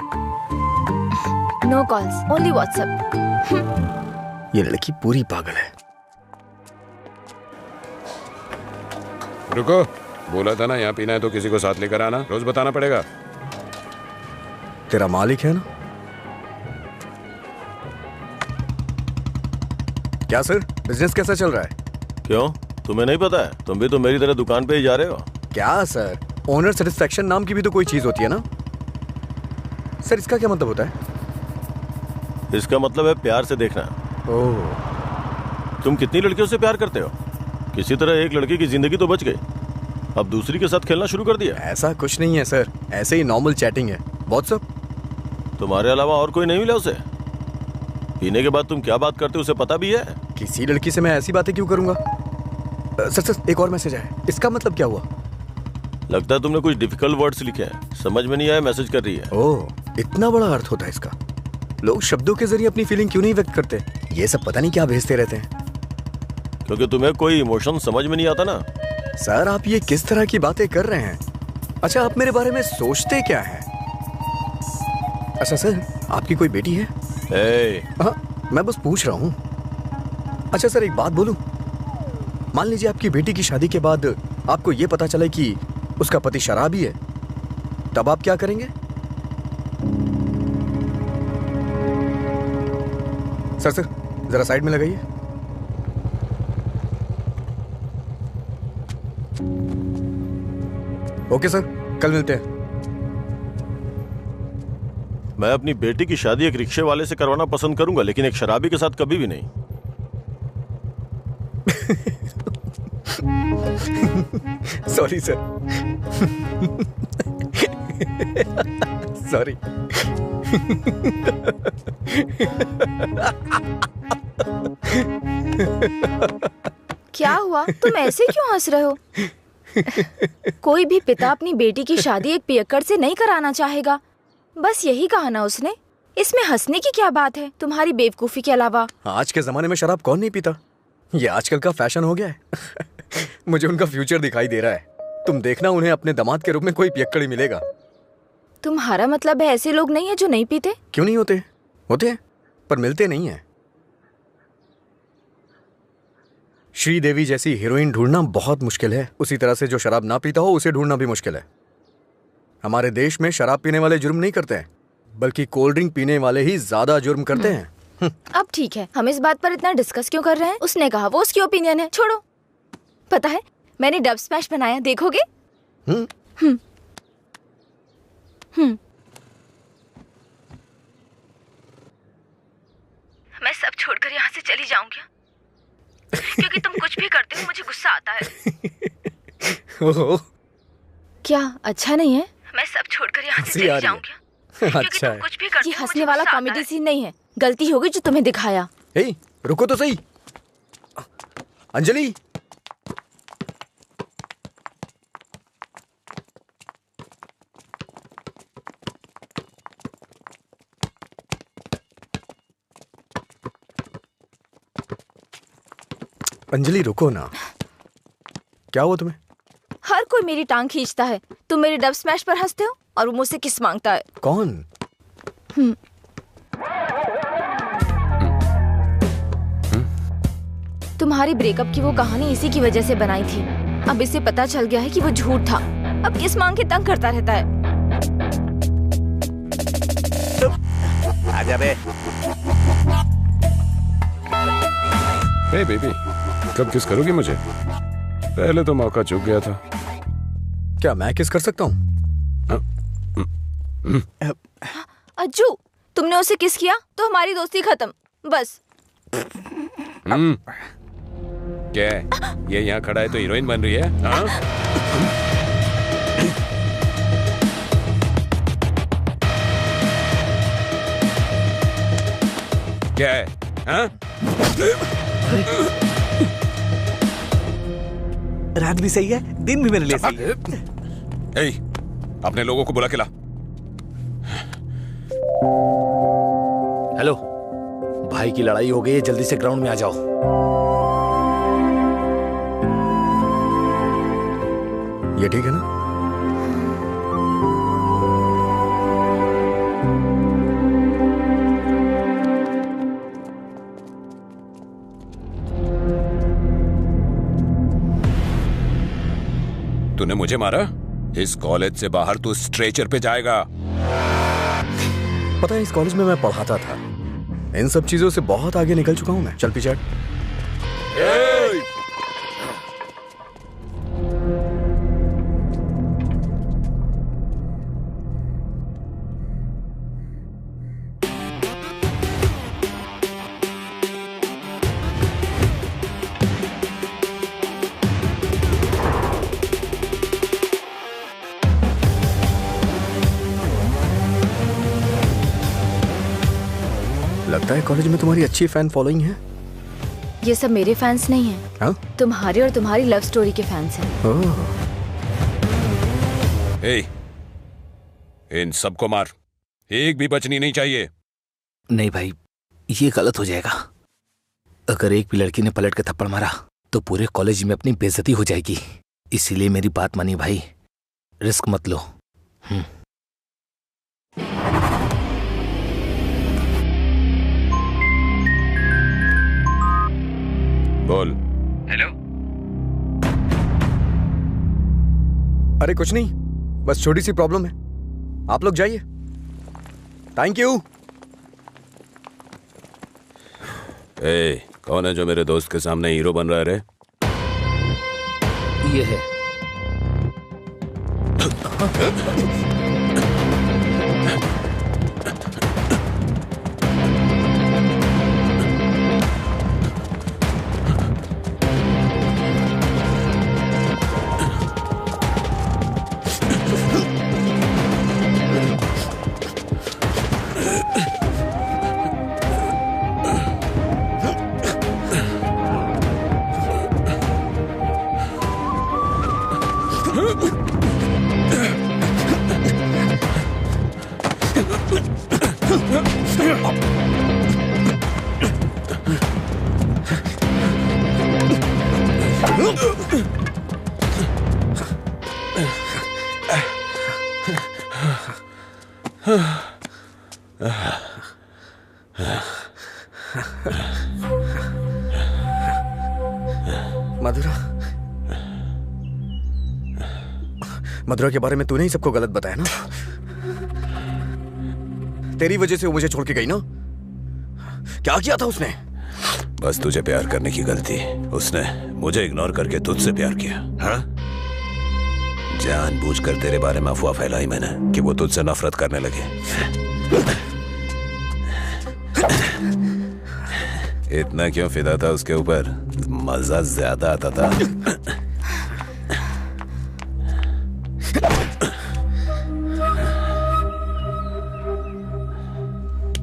No calls, only WhatsApp. ये लड़की पूरी पागल है। रुको, बोला था ना यहाँ पीना है तो किसी को साथ लेकर आना, रोज बताना पड़ेगा। तेरा मालिक है ना? क्या सर, बिजनेस कैसा चल रहा है? क्यों, तुम्हें नहीं पता है? तुम भी तो मेरी तरह दुकान पे ही जा रहे हो। क्या सर, ओनर सेटिस्फेक्शन नाम की भी तो कोई चीज होती है ना? सर इसका क्या मतलब होता है? इसका मतलब है प्यार से देखना। ओह। तुम कितनी लड़कियों से प्यार करते हो? किसी तरह एक लड़की की जिंदगी तो बच गई। अब दूसरी के साथ खेलना शुरू कर दिया? ऐसा कुछ नहीं है सर, ऐसे ही नॉर्मल चैटिंग है। व्हाट्सएप। तुम्हारे अलावा और कोई नहीं मिला उसे? पीने के बाद तुम क्या बात करते हो उसे पता भी है? किसी लड़की से मैं ऐसी बातें क्यों करूंगा? सर एक और मैसेज है, इसका मतलब क्या हुआ? लगता है तुमने कुछ डिफिकल्ट वर्ड्स लिखे हैं, समझ में नहीं आया मैसेज कर रही है। ओह, इतना बड़ा अर्थ होता है इसका। लोग शब्दों के जरिए अपनी फीलिंग क्यों नहीं व्यक्त करते? ये सब पता नहीं क्या भेजते रहते हैं। क्योंकि तुम्हें कोई इमोशन समझ में नहीं आता ना। सर आप ये किस तरह की बातें कर रहे हैं? अच्छा आप मेरे बारे में सोचते क्या हैं? अच्छा सर, आपकी कोई बेटी है? हाँ, मैं बस पूछ रहा हूँ। अच्छा सर एक बात बोलूं, मान लीजिए आपकी बेटी की शादी के बाद आपको ये पता चले कि उसका पति शराबी है, तब आप क्या करेंगे? सर जरा साइड में लगाइए। ओके सर, कल मिलते हैं। मैं अपनी बेटी की शादी एक रिक्शे वाले से करवाना पसंद करूंगा, लेकिन एक शराबी के साथ कभी भी नहीं। Sorry sir. सॉरी। क्या हुआ? तुम ऐसे क्यों हंस रहे हो? कोई भी पिता अपनी बेटी की शादी एक पियक्कड़ से नहीं कराना चाहेगा। बस यही कहा ना उसने। इसमें हंसने की क्या बात है तुम्हारी बेवकूफी के अलावा? आज के जमाने में शराब कौन नहीं पीता? ये आजकल का फैशन हो गया है। मुझे उनका फ्यूचर दिखाई दे रहा है। तुम देखना उन्हें अपने दामाद के रूप में कोई पियक्कड़ ही मिलेगा। तुम्हारा मतलब है ऐसे लोग नहीं है जो नहीं पीते? क्यों नहीं होते? होते हैं, पर मिलते नहीं है। श्रीदेवी जैसी हीरोइन ढूंढना बहुत मुश्किल है। उसी तरह से जो शराब ना पीता हो उसे ढूंढना भी मुश्किल है। हमारे देश में शराब पीने वाले जुर्म नहीं करते हैं, बल्कि कोल्ड ड्रिंक पीने वाले ही ज्यादा जुर्म करते हैं। अब ठीक है, हम इस बात पर इतना डिस्कस क्यों कर रहे हैं? उसने कहा, वो उसकी ओपिनियन है, छोड़ो। पता है मैंने डब स्मैश बनाया, देखोगे? मैं सब छोड़कर यहाँ से चली जाऊंगी, क्योंकि तुम कुछ भी करते हो मुझे गुस्सा आता है। क्या अच्छा नहीं है? मैं सब छोड़कर यहाँ से चली जाऊंगी, क्योंकि तुम कुछ भी करते हो। ये हंसने वाला कॉमेडी सीन नहीं है, गलती होगी जो तुम्हें दिखाया। हे, रुको तो सही। अंजलि, अंजलि रुको ना। क्या हुआ तुम्हें? हर कोई मेरी टांग खींचता है। तुम मेरे डब स्मैश पर हंसते हो और वो मुझसे किस मांगता है। कौन? तुम्हारी ब्रेकअप की वो कहानी इसी की वजह से बनाई थी। अब इसे पता चल गया है कि वो झूठ था। अब किस मांग के तंग करता रहता है। आजा बे। हे बेबी, कब किस करोगी मुझे? पहले तो मौका चूक गया था। क्या मैं किस कर सकता हूँ? अज्जू, तुमने उसे किस किया तो हमारी दोस्ती खत्म, बस। क्या है? ये यहाँ खड़ा है तो हीरोइन बन रही है? क्या है? हाँ? रात भी सही है, दिन भी मेरे लिए सही है। अपने लोगों को बुला के ला। हेलो, भाई की लड़ाई हो गई है, जल्दी से ग्राउंड में आ जाओ। ये ठीक है ना? तूने मुझे मारा? इस कॉलेज से बाहर तू स्ट्रेचर पे जाएगा। पता है इस कॉलेज में मैं पढ़ाता था। इन सब चीजों से बहुत आगे निकल चुका हूं मैं। चल पीछे। लगता है कॉलेज में तुम्हारी अच्छी फैन फॉलोइंग है। ये सब मेरे फैंस नहीं हैं। हाँ? तुम्हारे और तुम्हारी लव स्टोरी के फैंस हैं। इन सबको मार, एक भी बचनी नहीं चाहिए। नहीं भाई, ये गलत हो जाएगा। अगर एक भी लड़की ने पलट के थप्पड़ मारा तो पूरे कॉलेज में अपनी बेइज्जती हो जाएगी। इसीलिए मेरी बात मानिए भाई, रिस्क मत लो। बोल। हेलो। अरे कुछ नहीं, बस छोटी सी प्रॉब्लम है, आप लोग जाइए। Thank you. कौन है जो मेरे दोस्त के सामने हीरो बन रहा है रे? ये है। मधुरा के बारे में तूने ही सबको गलत बताया ना। तेरी वजह से वो मुझे छोड़ के गई ना। क्या किया था उसने? बस तुझे प्यार करने की गलती। उसने मुझे इग्नोर करके तुझसे प्यार किया। हाँ? जानबूझकर तेरे बारे में अफवाह फैलाई मैंने कि वो तुझसे नफरत करने लगे। इतना क्यों फिदा था उसके ऊपर? मजा ज्यादा आता था।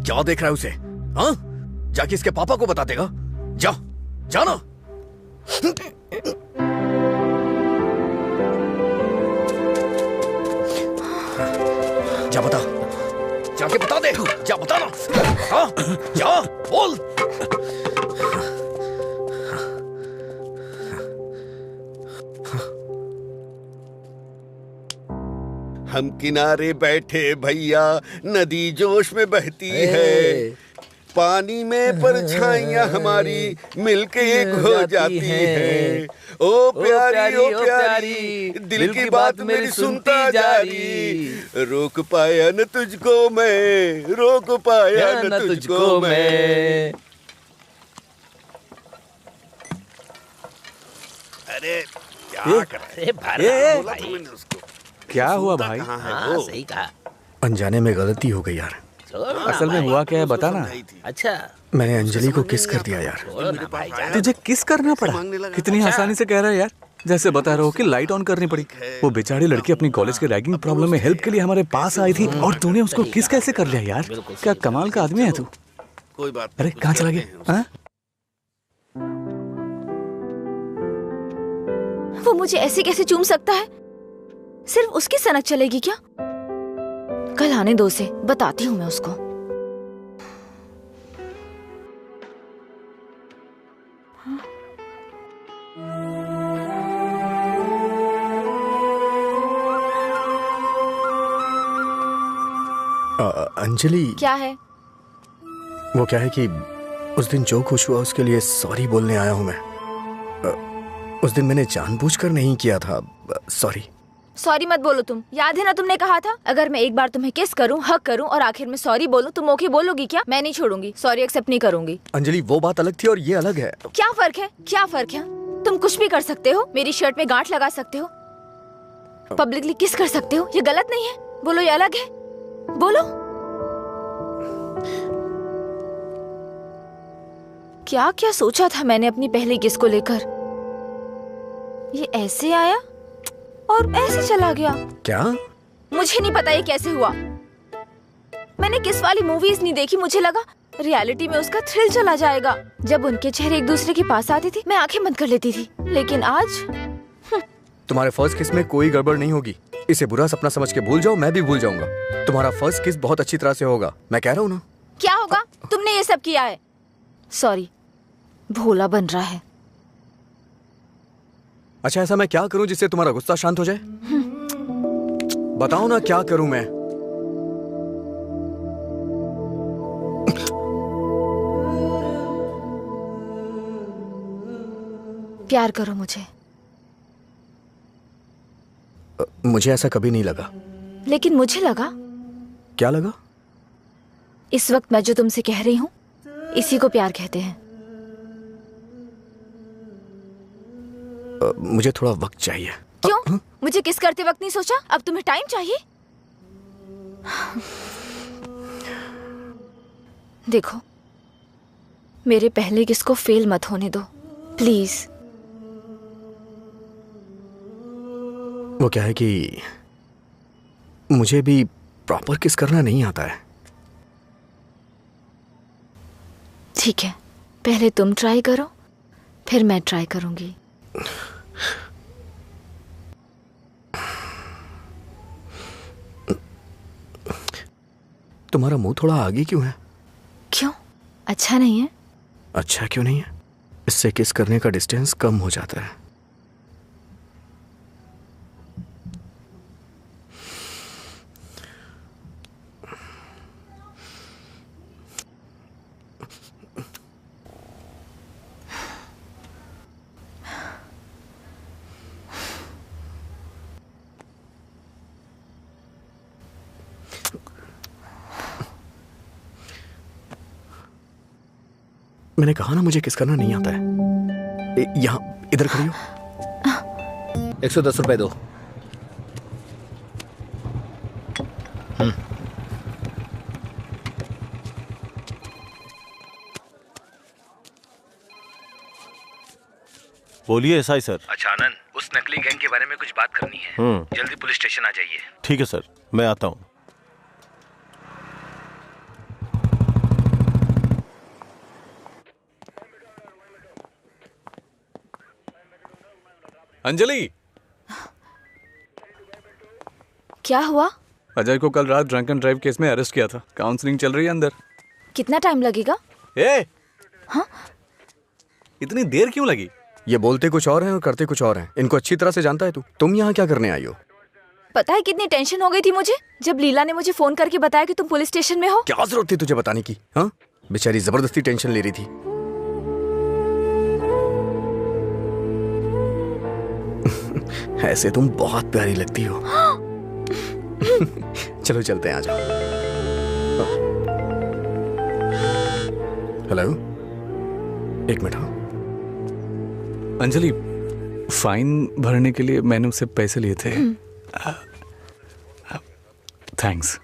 क्या देख रहा है उसे? हाँ? जाके इसके पापा को बता देगा। जा, जाना। जा बता, जाके बता दे। जा बता ना। हाँ? जा, बोल। हम किनारे बैठे भैया, नदी जोश में बहती है, पानी में परछाइयां हमारी मिलके एक हो जाती है। ओ प्यारी ओ प्यारी, दिल की बात मेरी सुनता जा रही। रोक पाया न तुझको मैं, रोक पाया न तुझको मैं। अरे क्या कर रहे हैं? क्या हुआ भाई? हाँ, सही कहा। अनजाने में गलती हो गई यार। असल में हुआ क्या है बताना। अच्छा, मैंने अंजलि को किस कर दिया यार। तुझे किस करना पड़ा? कितनी आसानी से कह रहा है यार, जैसे बता रहा हो कि लाइट ऑन करनी पड़ी। वो बेचारी लड़की अपनी कॉलेज के रैगिंग प्रॉब्लम में हेल्प के लिए हमारे पास आई थी और तूने उसको किस कैसे कर लिया यार? क्या कमाल का आदमी है तू। कोई बात। अरे कहाँ चला गया? वो मुझे ऐसे कैसे चूम सकता है? सिर्फ उसकी सनक चलेगी क्या? कल आने दो उसे, बताती हूँ मैं उसको। अंजलि, क्या है? वो क्या है कि उस दिन जो कुछ हुआ उसके लिए सॉरी बोलने आया हूँ मैं। उस दिन मैंने जानबूझकर नहीं किया था। सॉरी। सॉरी मत बोलो तुम। याद है ना तुमने कहा था अगर मैं एक बार तुम्हें किस करूं, हक करूं और आखिर में सॉरी बोलूं, तुम ओके बोलोगी क्या? मैं नहीं छोड़ूंगी। सॉरी एक्सेप्ट नहीं करूंगी। अंजलि, वो बात अलग थी और ये अलग है। क्या फर्क है? क्या फर्क है? तुम कुछ भी कर सकते हो, मेरी शर्ट में गांठ लगा सकते हो, पब्लिकली किस कर सकते हो। ये गलत नहीं है? बोलो ये अलग है? बोलो। क्या क्या सोचा था मैंने अपनी पहली किस को लेकर। ये ऐसे आया और ऐसे चला गया। क्या? मुझे नहीं पता ये कैसे हुआ। मैंने किस वाली मूवीज नहीं देखी, मुझे लगा रियलिटी में उसका थ्रिल चला जाएगा। जब उनके चेहरे एक दूसरे के पास आते थे मैं आंखें बंद कर लेती थी, लेकिन आज तुम्हारे फर्स्ट किस में कोई गड़बड़ नहीं होगी। इसे बुरा सपना समझ के भूल जाओ, मैं भी भूल जाऊंगा। तुम्हारा फर्स्ट किस बहुत अच्छी तरह से होगा, मैं कह रहा हूँ ना। क्या होगा? तुमने ये सब किया है। सॉरी, भोला बन रहा है। अच्छा, ऐसा मैं क्या करूं जिससे तुम्हारा गुस्सा शांत हो जाए? बताओ ना क्या करूं मैं? प्यार करो मुझे। मुझे ऐसा कभी नहीं लगा। लेकिन मुझे लगा। क्या लगा? इस वक्त मैं जो तुमसे कह रही हूँ इसी को प्यार कहते हैं। मुझे थोड़ा वक्त चाहिए। क्यों? मुझे किस करते वक्त नहीं सोचा? अब तुम्हें टाइम चाहिए? देखो, मेरे पहले किस को फेल मत होने दो प्लीज। वो क्या है कि मुझे भी प्रॉपर किस करना नहीं आता है। ठीक है, पहले तुम ट्राई करो, फिर मैं ट्राई करूंगी। तुम्हारा मुंह थोड़ा आगे क्यों है? क्यों? अच्छा नहीं है? अच्छा क्यों नहीं है? इससे किस करने का डिस्टेंस कम हो जाता है। मैंने कहा ना मुझे किस करना नहीं आता है। यहाँ इधर खड़ी हो। 110 रुपए दो। बोलिए एसआई सर। अच्छा आनंद, उस नकली गैंग के बारे में कुछ बात करनी है। जल्दी पुलिस स्टेशन आ जाइए। ठीक है सर, मैं आता हूँ। अंजलि, क्या हुआ? अजय को कल रात ड्रंक एंड ड्राइव केस में अरेस्ट किया था। काउंसलिंग चल रही है अंदर। कितना टाइम लगेगा? हाँ? इतनी देर क्यों लगी? ये बोलते कुछ और हैं और करते कुछ और हैं। इनको अच्छी तरह से जानता है तू। तुम यहाँ क्या करने आई हो? पता है कितनी टेंशन हो गई थी मुझे जब लीला ने मुझे फोन करके बताया कि तुम पुलिस स्टेशन में हो। क्या जरूरत थी तुझे बताने की? हाँ, बेचारी जबरदस्ती टेंशन ले रही थी। ऐसे तुम बहुत प्यारी लगती हो। चलो चलते हैं, आ जाओ। हेलो, एक मिनट। हाँ अंजलि, फाइन भरने के लिए मैंने उससे पैसे लिए थे। थैंक्स।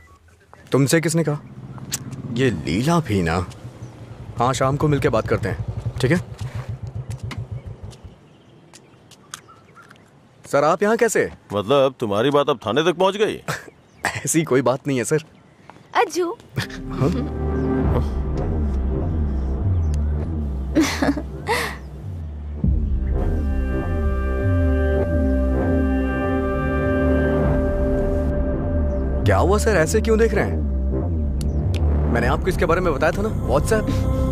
तुमसे किसने कहा? ये लीला भी ना। हाँ, शाम को मिलके बात करते हैं, ठीक है? सर, आप यहाँ कैसे? मतलब तुम्हारी बात अब थाने तक पहुंच गई? ऐसी कोई बात नहीं है सर। अज्जू। हाँ? क्या हुआ सर, ऐसे क्यों देख रहे हैं? मैंने आपको इसके बारे में बताया था ना, WhatsApp.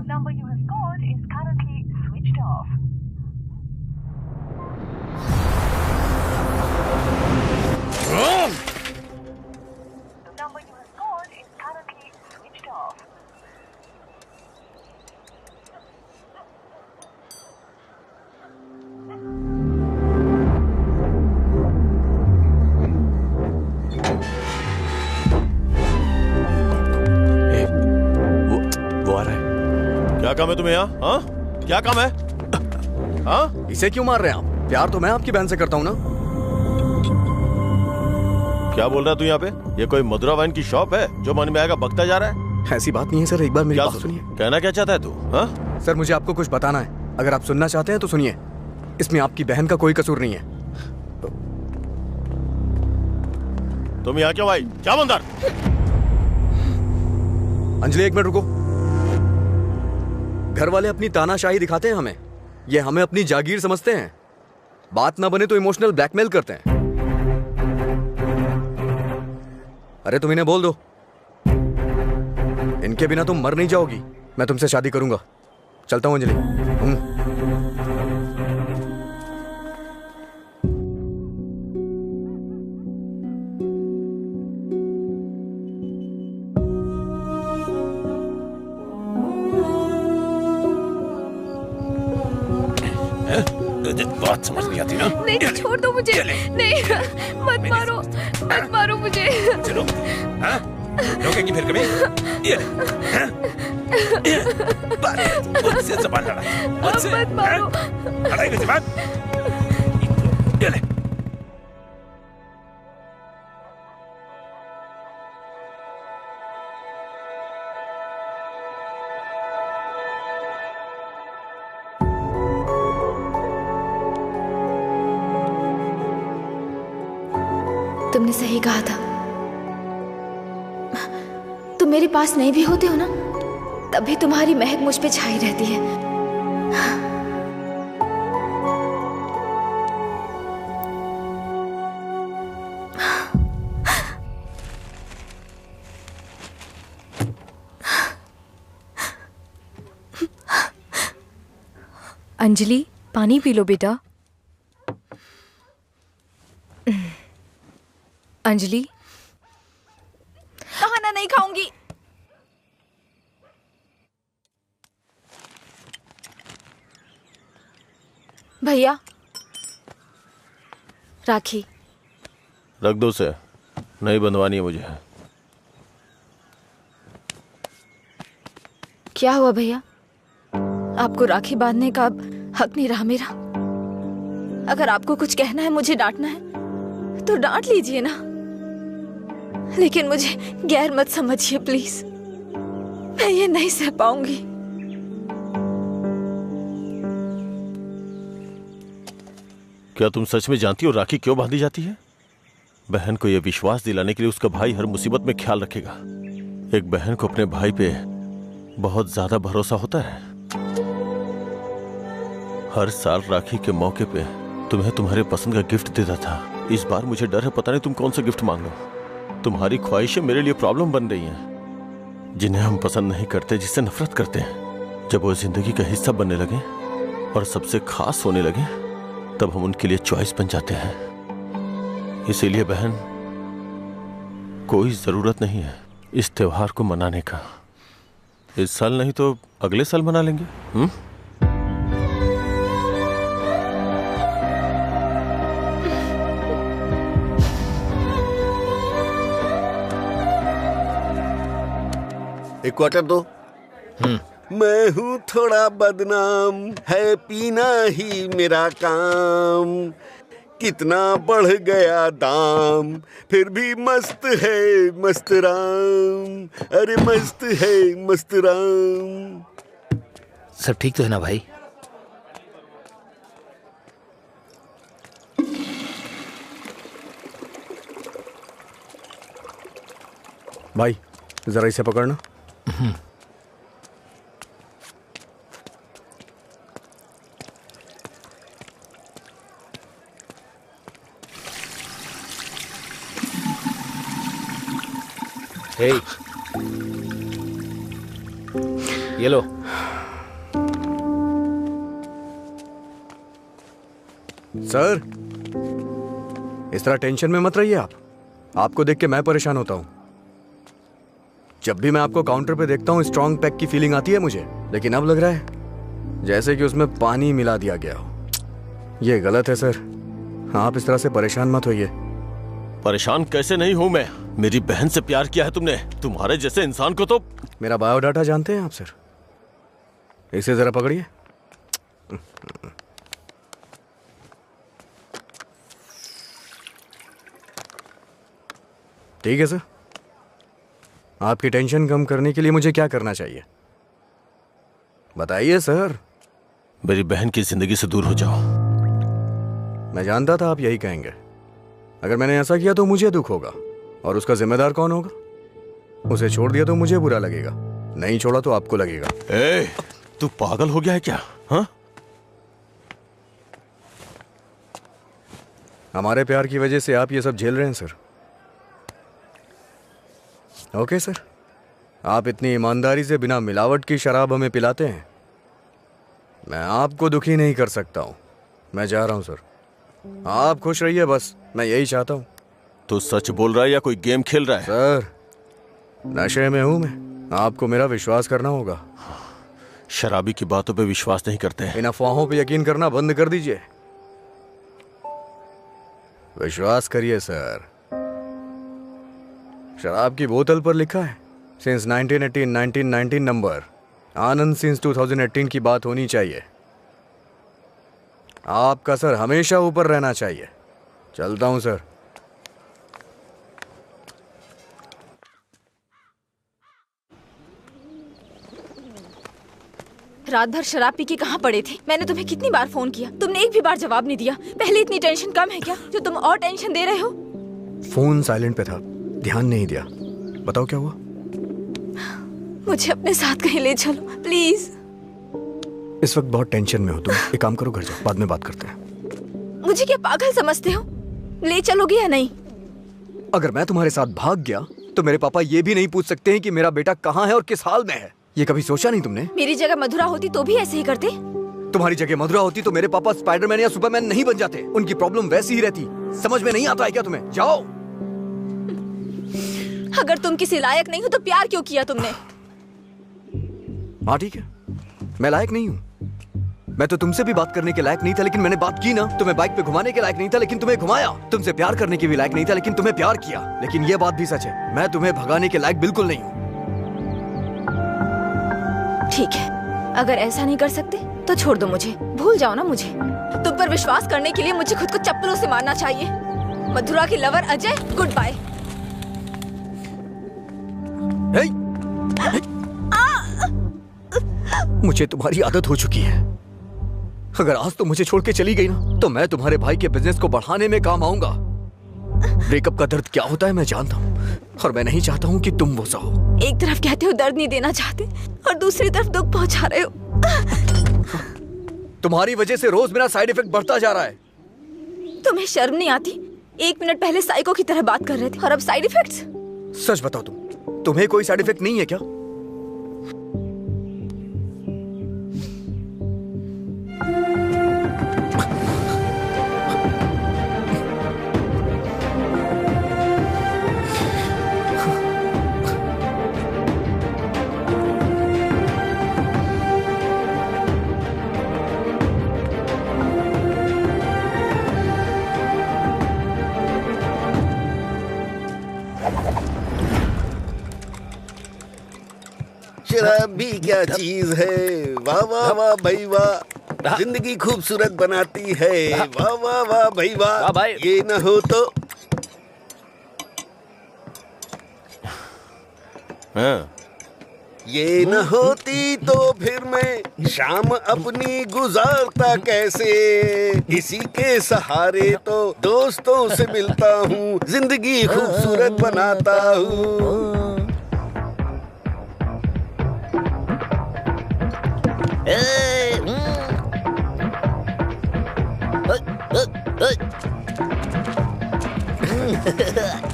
number you have called is currently switched off. काम है तुम्हें यहाँ? हाँ, क्या काम है? हाँ, इसे क्यों मार रहे हैं आप? प्यार तो मैं आपकी बहन से करता हूँ ना। क्या बोल रहा है तू यहाँ पे? ये कोई मधुरा वाइन की शॉप है जो मन में आएगा बकता जा रहा है? ऐसी बात नहीं है सर, एक बार मेरी बात सुनिए। कहना क्या चाहता है तू? हाँ सर, मुझे आपको कुछ बताना है। अगर आप सुनना चाहते हैं तो सुनिए। इसमें आपकी बहन का कोई कसूर नहीं है। तुम यहाँ क्यों आई? जाओ अंदर। अंजलि, एक मिनट रुको। घर वाले अपनी तानाशाही दिखाते हैं हमें, ये हमें अपनी जागीर समझते हैं। बात ना बने तो इमोशनल ब्लैकमेल करते हैं। अरे तुम इन्हें बोल दो, इनके बिना तुम मर नहीं जाओगी। मैं तुमसे शादी करूंगा। चलता हूं अंजलि। बात समझ नहीं आती ना? नहीं, छोड़ दो मुझे। नहीं, मत मारो मुझे। चलो, हाँ? रोकेगी फिर कभी? ये मुझसे ज़बान लड़ा, मुझसे मत मारो। लड़ाई में ज़बान। ये ले। तुमने सही कहा था। तुम मेरे पास नहीं भी होते हो ना, तब भी तुम्हारी महक मुझ पे छाई रहती है। अंजलि, पानी पी लो बेटा। अंजलि, खाना नहीं खाऊंगी। भैया, राखी रख दो उसे, नहीं बंधवानी है मुझे। क्या हुआ भैया? आपको राखी बांधने का अब हक नहीं रहा मेरा? अगर आपको कुछ कहना है, मुझे डांटना है तो डांट लीजिए ना, लेकिन मुझे गैर मत समझिए प्लीज। मैं ये नहीं सह पाऊंगी। क्या तुम सच में जानती हो राखी क्यों बांधी जाती है? बहन को यह विश्वास दिलाने के लिए उसका भाई हर मुसीबत में ख्याल रखेगा। एक बहन को अपने भाई पे बहुत ज्यादा भरोसा होता है। हर साल राखी के मौके पे तुम्हें तुम्हारे पसंद का गिफ्ट देता था। इस बार मुझे डर है, पता नहीं तुम कौन सा गिफ्ट मांग लो। तुम्हारी ख्वाहिशें मेरे लिए प्रॉब्लम बन रही हैं, जिन्हें हम पसंद नहीं करते, जिससे नफरत करते हैं। जब वो जिंदगी का हिस्सा बनने लगे और सबसे खास होने लगे, तब हम उनके लिए चॉइस बन जाते हैं। इसीलिए बहन, कोई जरूरत नहीं है इस त्योहार को मनाने का। इस साल नहीं तो अगले साल मना लेंगे। एक क्वार्टर दो। मैं हूँ थोड़ा बदनाम, है पीना ही मेरा काम। कितना बढ़ गया दाम, फिर भी मस्त है मस्त राम। अरे मस्त है मस्त राम। सब ठीक तो है ना भाई? भाई जरा इसे पकड़ना। हे, ये लो। सर, इस तरह टेंशन में मत रहिए आप। आपको देख के मैं परेशान होता हूं। जब भी मैं आपको काउंटर पे देखता हूँ, स्ट्रॉन्ग पैक की फीलिंग आती है मुझे, लेकिन अब लग रहा है जैसे कि उसमें पानी मिला दिया गया हो। ये गलत है सर, आप इस तरह से परेशान मत होइए। परेशान कैसे नहीं हूं मैं? मेरी बहन से प्यार किया है तुमने। तुम्हारे जैसे इंसान को तो। मेरा बायोडाटा जानते हैं आप सर? इसे जरा पकड़िए। ठीक है सर, आपकी टेंशन कम करने के लिए मुझे क्या करना चाहिए बताइए सर। मेरी बहन की जिंदगी से दूर हो जाओ। मैं जानता था आप यही कहेंगे। अगर मैंने ऐसा किया तो मुझे दुख होगा, और उसका जिम्मेदार कौन होगा? उसे छोड़ दिया तो मुझे बुरा लगेगा, नहीं छोड़ा तो आपको लगेगा। ए, तू पागल हो गया है क्या? हाँ? हमारे प्यार की वजह से आप ये सब झेल रहे हैं सर। ओके सर, आप इतनी ईमानदारी से बिना मिलावट की शराब हमें पिलाते हैं, मैं आपको दुखी नहीं कर सकता हूं। मैं जा रहा हूं सर, आप खुश रहिए बस, मैं यही चाहता हूं। तू सच बोल रहा है या कोई गेम खेल रहा है? सर, नशे में हूं मैं, आपको मेरा विश्वास करना होगा। शराबी की बातों पे विश्वास नहीं करते हैं। इन अफवाहों पे यकीन करना बंद कर दीजिए, विश्वास करिए सर। शराब की बोतल पर लिखा है सिंस 1918 नंबर, आनंद सिंस 2018 की बात होनी चाहिए। आपका सर हमेशा ऊपर रहना चाहिए। चलता हूं सर। रात भर शराब पी के कहाँ पड़े थे? मैंने तुम्हें कितनी बार फोन किया, तुमने एक भी बार जवाब नहीं दिया। पहले इतनी टेंशन कम है क्या जो तुम और टेंशन दे रहे हो? फोन साइलेंट पे था, ध्यान नहीं दिया। बताओ क्या हुआ? मुझे अपने साथ कहीं ले चलो प्लीज। इस वक्त बहुत टेंशन में हो तुम, एक काम करो घर जाओ, बाद में बात करते हैं। मुझे क्या पागल समझते हो? ले चलोगे या नहीं? अगर मैं तुम्हारे साथ भाग गया तो मेरे पापा ये भी नहीं पूछ सकते हैं कि मेरा बेटा कहाँ है और किस हाल में है। ये कभी सोचा नहीं तुमने? मेरी जगह मधुरा होती तो भी ऐसे ही करते। तुम्हारी जगह मधुरा होती तो मेरे पापा स्पाइडरमैन या सुपरमैन नहीं बन जाते। उनकी प्रॉब्लम वैसी ही रहती। समझ में नहीं आता है क्या तुम्हें? जाओ। अगर तुम किसी लायक नहीं हो तो प्यार क्यों किया तुमने? हाँ ठीक है, मैं लायक नहीं हूँ। मैं तो तुमसे भी बात करने के लायक नहीं था, लेकिन मैंने बात की ना। तुम्हें बाइक पे घुमाने के लायक नहीं था, लेकिन तुम्हें घुमाया। तुमसे प्यार करने के भी लायक नहीं था, लेकिन तुम्हें प्यार किया। लेकिन ये बात भी सच है, मैं तुम्हें भगाने के लायक बिल्कुल नहीं हूँ। ठीक है, अगर ऐसा नहीं कर सकते तो छोड़ दो मुझे, भूल जाओ ना मुझे। तुम पर विश्वास करने के लिए मुझे खुद को चप्पलों से मारना चाहिए। मधुरा की लवर अजय, गुड बाय। मुझे तुम्हारी आदत हो चुकी है। अगर आज तो मुझे छोड़ के चली गई ना, तो मैं तुम्हारे भाई के बिजनेस को बढ़ाने में काम आऊंगा। ब्रेकअप का दर्द क्या होता है मैं जानता हूँ, और मैं नहीं चाहता हूँ कि तुम वो सहो। एक तरफ कहते हो दर्द नहीं देना चाहते, और दूसरी तरफ दुख पहुंचा रहे हो। तुम्हारी वजह से रोज मेरा साइड इफेक्ट बढ़ता जा रहा है। तुम्हें शर्म नहीं आती? 1 मिनट पहले साइको की तरह बात कर रहे थे, और अब साइड इफेक्ट्स? सच बताओ तुम्हें कोई साइड इफेक्ट नहीं है क्या? शराब भी क्या चीज है, वाह वाह वाह भाई वाह, जिंदगी खूबसूरत बनाती है, वाह वाह वाह भाई वाह। ये न हो तो ये न होती तो फिर मैं शाम अपनी गुजारता कैसे। इसी के सहारे तो दोस्तों से मिलता हूँ, जिंदगी खूबसूरत बनाता हूँ।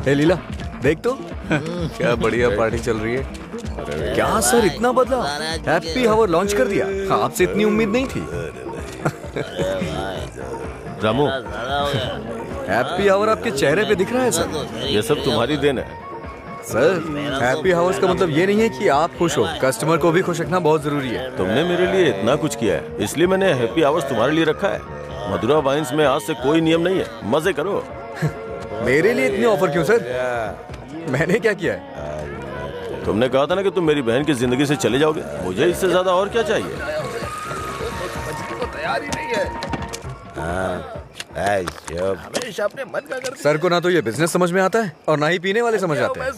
ए लीला, देख तो क्या बढ़िया पार्टी चल रही है। क्या सर इतना बदला? हैप्पी आवर लॉन्च कर दिया, आपसे इतनी उम्मीद नहीं थी। रामू, हैप्पी आवर आपके चेहरे पे दिख रहा है सर। ये सब तुम्हारी देन है सर। हैप्पी आवर्स का मतलब ये नहीं है कि आप खुश हो, कस्टमर को भी खुश रखना बहुत जरूरी है। तुमने मेरे लिए इतना कुछ किया है, इसलिए मैंने हैप्पी आवर्स तुम्हारे लिए रखा है। मधुरा वाइन्स में आज से कोई नियम नहीं है, मजे करो। मेरे लिए इतने ऑफर क्यों सर? मैंने क्या किया है? तुमने कहा था ना कि तुम मेरी बहन की जिंदगी से चले जाओगे, मुझे इससे ज्यादा और क्या चाहिए? बचने को तैयार ही नहीं है। हमेशा अपने मन का करती सर को ना तो ये बिजनेस समझ में आता है और ना ही पीने वाले समझ आते हैं।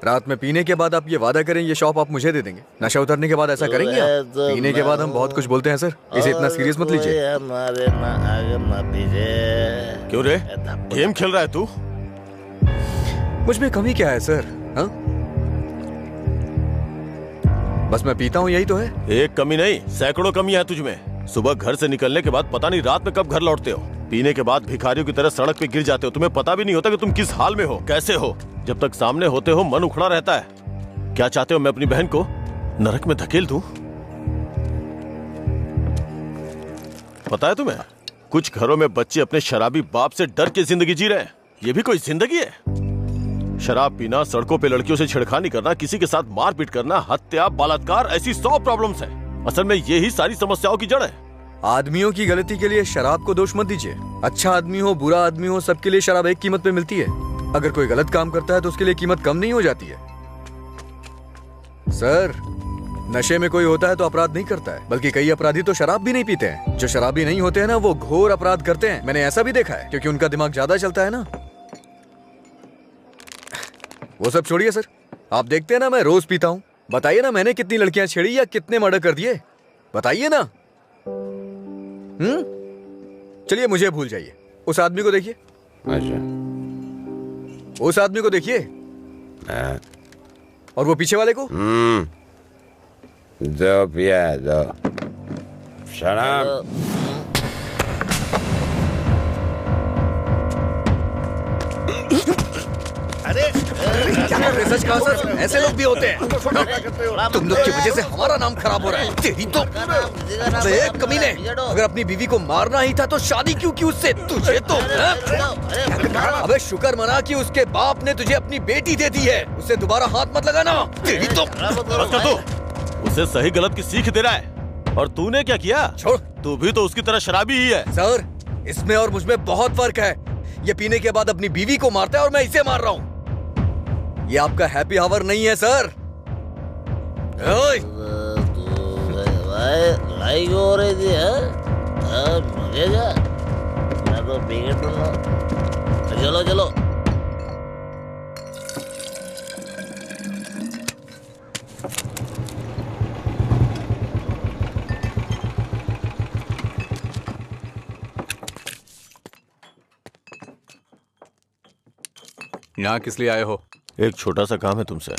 रात में पीने के बाद आप ये वादा करें ये शॉप आप मुझे दे देंगे, नशा उतरने के बाद ऐसा करेंगे आप? पीने के बाद हम बहुत कुछ बोलते हैं सर, इसे इतना सीरियस मत लीजिए। हमारे ना आगे ना पीछे। क्यों रे, गेम खेल रहा है तू? मुझ में कमी क्या है सर? हाँ, बस मैं पीता हूँ, यही तो है। एक कमी नहीं, सैकड़ों कमी है तुझ में। सुबह घर से निकलने के बाद पता नहीं रात में कब घर लौटते हो। पीने के बाद भिखारियों की तरह सड़क पे गिर जाते हो। तुम्हें पता भी नहीं होता कि तुम किस हाल में हो, कैसे हो। जब तक सामने होते हो मन उखड़ा रहता है। क्या चाहते हो मैं अपनी बहन को नरक में धकेल दूं? पता है तुम्हें, कुछ घरों में बच्चे अपने शराबी बाप से डर के जिंदगी जी रहे हैं। ये भी कोई जिंदगी है? शराब पीना, सड़कों पे लड़कियों से छेड़खानी करना, किसी के साथ मारपीट करना, हत्या, बलात्कार, ऐसी 100 प्रॉब्लम्स हैं। असल में यही सारी समस्याओं की जड़ है। आदमियों की गलती के लिए शराब को दोष मत दीजिए। अच्छा आदमी हो, बुरा आदमी हो, सबके लिए शराब एक कीमत पे मिलती है। अगर कोई गलत काम करता है तो उसके लिए कीमत कम नहीं हो जाती है। सर, नशे में कोई होता है तो अपराध नहीं करता है, बल्कि कई अपराधी तो शराब भी नहीं पीते हैं। जो शराबी नहीं होते हैं ना, वो घोर अपराध करते हैं। मैंने ऐसा भी देखा है, क्योंकि उनका दिमाग ज्यादा चलता है ना। वो सब छोड़िए सर, आप देखते हैं ना मैं रोज पीता हूँ। बताइए ना मैंने कितनी लड़कियां छेड़ी या कितने मर्डर कर दिए, बताइए ना। चलिए मुझे भूल जाइए, उस आदमी को देखिए। अच्छा, उस आदमी को देखिए और वो पीछे वाले को। दो पिया दो शराब। अरे क्या कर रहे सच कहा सर, ऐसे लोग भी होते हैं। तुम लोग की वजह से हमारा नाम खराब हो रहा है। तेरी तो कमीने, अगर अपनी बीवी को मारना ही था तो शादी क्यों की उससे? तुझे तो अबे शुक्र मना कि उसके बाप ने तुझे अपनी बेटी दे दी है। उससे दोबारा हाथ मत लगाना। तेरी तो उसे सही गलत की सीख दे रहा है। और तूने क्या किया? छोड़, तू भी तो उसकी तरह शराबी ही है। सर, इसमें और मुझ में बहुत फर्क है। ये पीने के बाद अपनी बीवी को मारता है और मैं इसे मार रहा हूँ। ये आपका हैप्पी आवर नहीं है सर। लड़ाई क्यों हो रही थी? मैं तो पी के चलो चलो। यहाँ किस लिए आए हो? एक छोटा सा काम है तुमसे।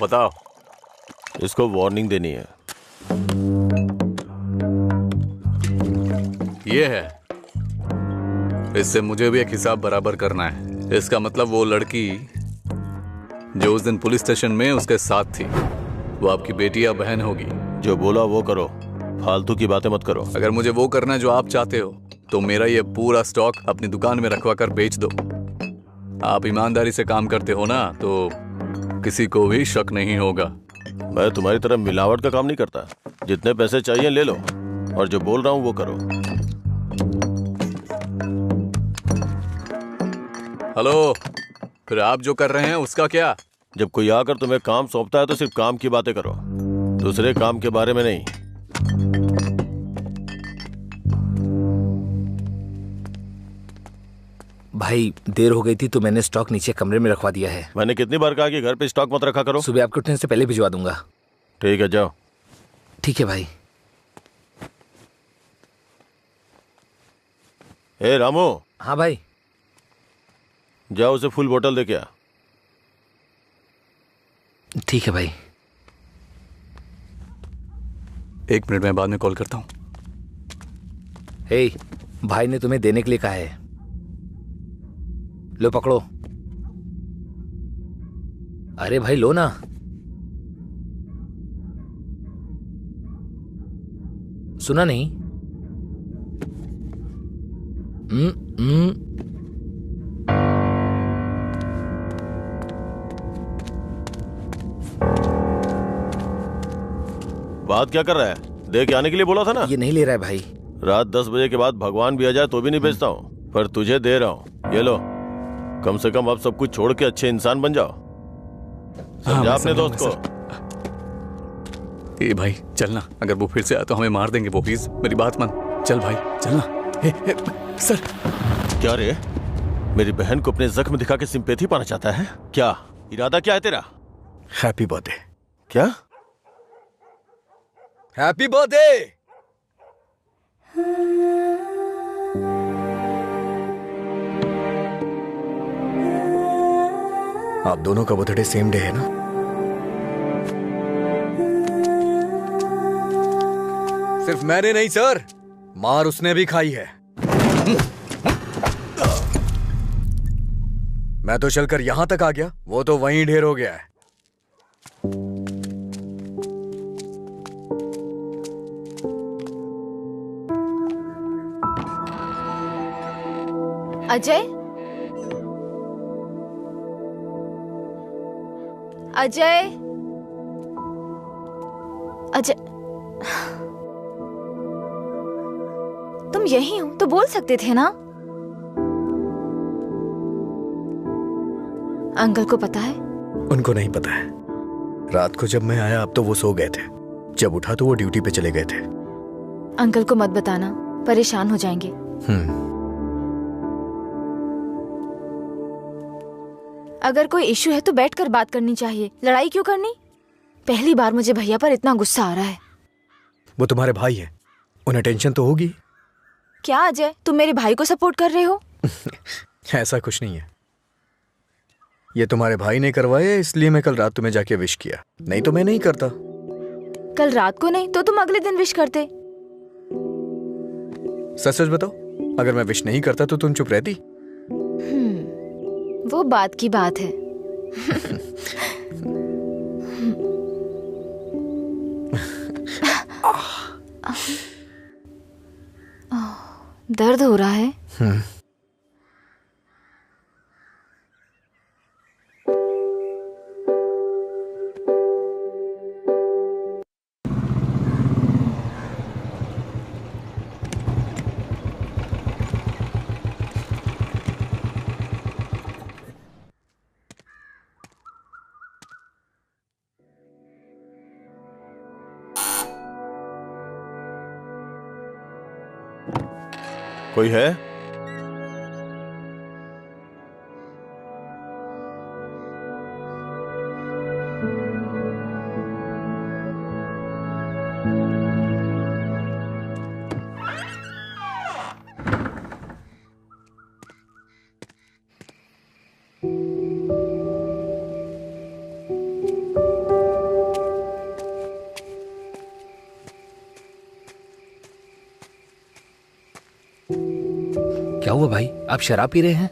बताओ। इसको वार्निंग देनी है। ये है, इससे मुझे भी एक हिसाब बराबर करना है। इसका मतलब वो लड़की जो उस दिन पुलिस स्टेशन में उसके साथ थी, वो आपकी बेटी या बहन होगी। जो बोला वो करो, फालतू की बातें मत करो। अगर मुझे वो करना जो आप चाहते हो तो मेरा ये पूरा स्टॉक अपनी दुकान में रखवा कर बेच दो। आप ईमानदारी से काम करते हो ना, तो किसी को भी शक नहीं होगा। मैं तुम्हारी तरह मिलावट का काम नहीं करता। जितने पैसे चाहिए ले लो, और जो बोल रहा हूँ वो करो। हेलो, फिर आप जो कर रहे हैं उसका क्या? जब कोई आकर तुम्हें काम सौंपता है तो सिर्फ काम की बातें करो, दूसरे काम के बारे में नहीं। भाई देर हो गई थी तो मैंने स्टॉक नीचे कमरे में रखवा दिया है। मैंने कितनी बार कहा कि घर पे स्टॉक मत रखा करो। सुबह आपके उठने से पहले भिजवा दूंगा। ठीक है, जाओ। ठीक है भाई। ए रामू। हाँ भाई। जाओ उसे फुल बोतल दे के आ। ठीक है भाई। 1 मिनट में बाद में कॉल करता हूँ। हे, भाई ने तुम्हें देने के लिए कहा है। लो पकड़ो। अरे भाई लो ना। सुना नहीं? बात क्या कर रहा है? दे के आने के लिए बोला था ना। ये नहीं ले रहा है भाई। रात 10 बजे के बाद भगवान भी आ जाए तो भी नहीं बेचता हूँ, पर तुझे दे रहा हूँ। ये लो। कम से कम अब सब कुछ छोड़ के अच्छे इंसान बन जाओ। समझा अपने दोस्त को। ए भाई चलना, अगर वो फिर से आया तो हमें मार देंगे वो, प्लीज मेरी बात मान। चल भाई चलना। सर क्या रे, मेरी बहन को अपने जख्म दिखा के सिंपैथी पाना चाहता है क्या? इरादा क्या है तेरा? Happy birthday. क्या? Happy birthday. आप दोनों का बर्थडे सेम डे है ना? सिर्फ मैंने नहीं सर, मार उसने भी खाई है। मैं तो चलकर यहां तक आ गया, वो तो वहीं ढेर हो गया है। अजय, अजय, अजय, तुम यही हो तो बोल सकते थे ना? अंकल को पता है? उनको नहीं पता है। रात को जब मैं आया अब तो वो सो गए थे, जब उठा तो वो ड्यूटी पे चले गए थे। अंकल को मत बताना, परेशान हो जाएंगे। अगर कोई इशू है तो बैठकर बात करनी चाहिए, लड़ाई क्यों करनी? पहली बार मुझे भैया पर इतना गुस्सा आ रहा है। वो तुम्हारे भाई है, उन्हें टेंशन तो होगी। क्या अजय, तुम मेरे भाई को सपोर्ट कर रहे हो? ऐसा कुछ नहीं है, ये तुम्हारे भाई ने करवाया इसलिए मैं कल रात तुम्हें जाके विश किया, नहीं तो मैं नहीं करता। कल रात को नहीं तो तुम अगले दिन विश करते। सच सच बताओ, अगर मैं विश नहीं करता तो तुम चुप रहती? वो बात की बात है। दर्द हो रहा है? कोई है? क्या हुआ भाई, आप शराब पी रहे हैं?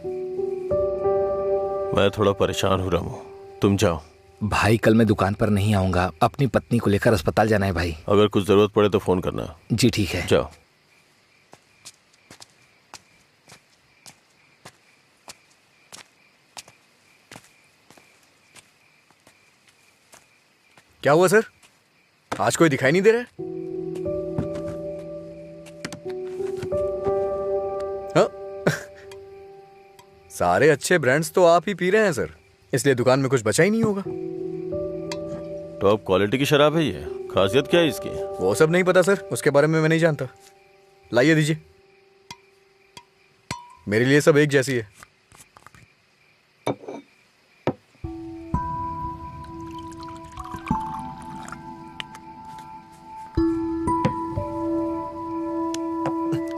मैं थोड़ा परेशान हो रहा हूँ, तुम जाओ। भाई कल मैं दुकान पर नहीं आऊंगा, अपनी पत्नी को लेकर अस्पताल जाना है भाई। अगर कुछ जरूरत पड़े तो फोन करना। जी ठीक है, जाओ। क्या हुआ सर, आज कोई दिखाई नहीं दे रहा है? सारे अच्छे ब्रांड्स तो आप ही पी रहे हैं सर, इसलिए दुकान में कुछ बचा ही नहीं होगा। टॉप क्वालिटी की शराब है ये, खासियत क्या है इसकी? वो सब नहीं पता सर, उसके बारे में मैं नहीं जानता। लाइए दीजिए, मेरे लिए सब एक जैसी है।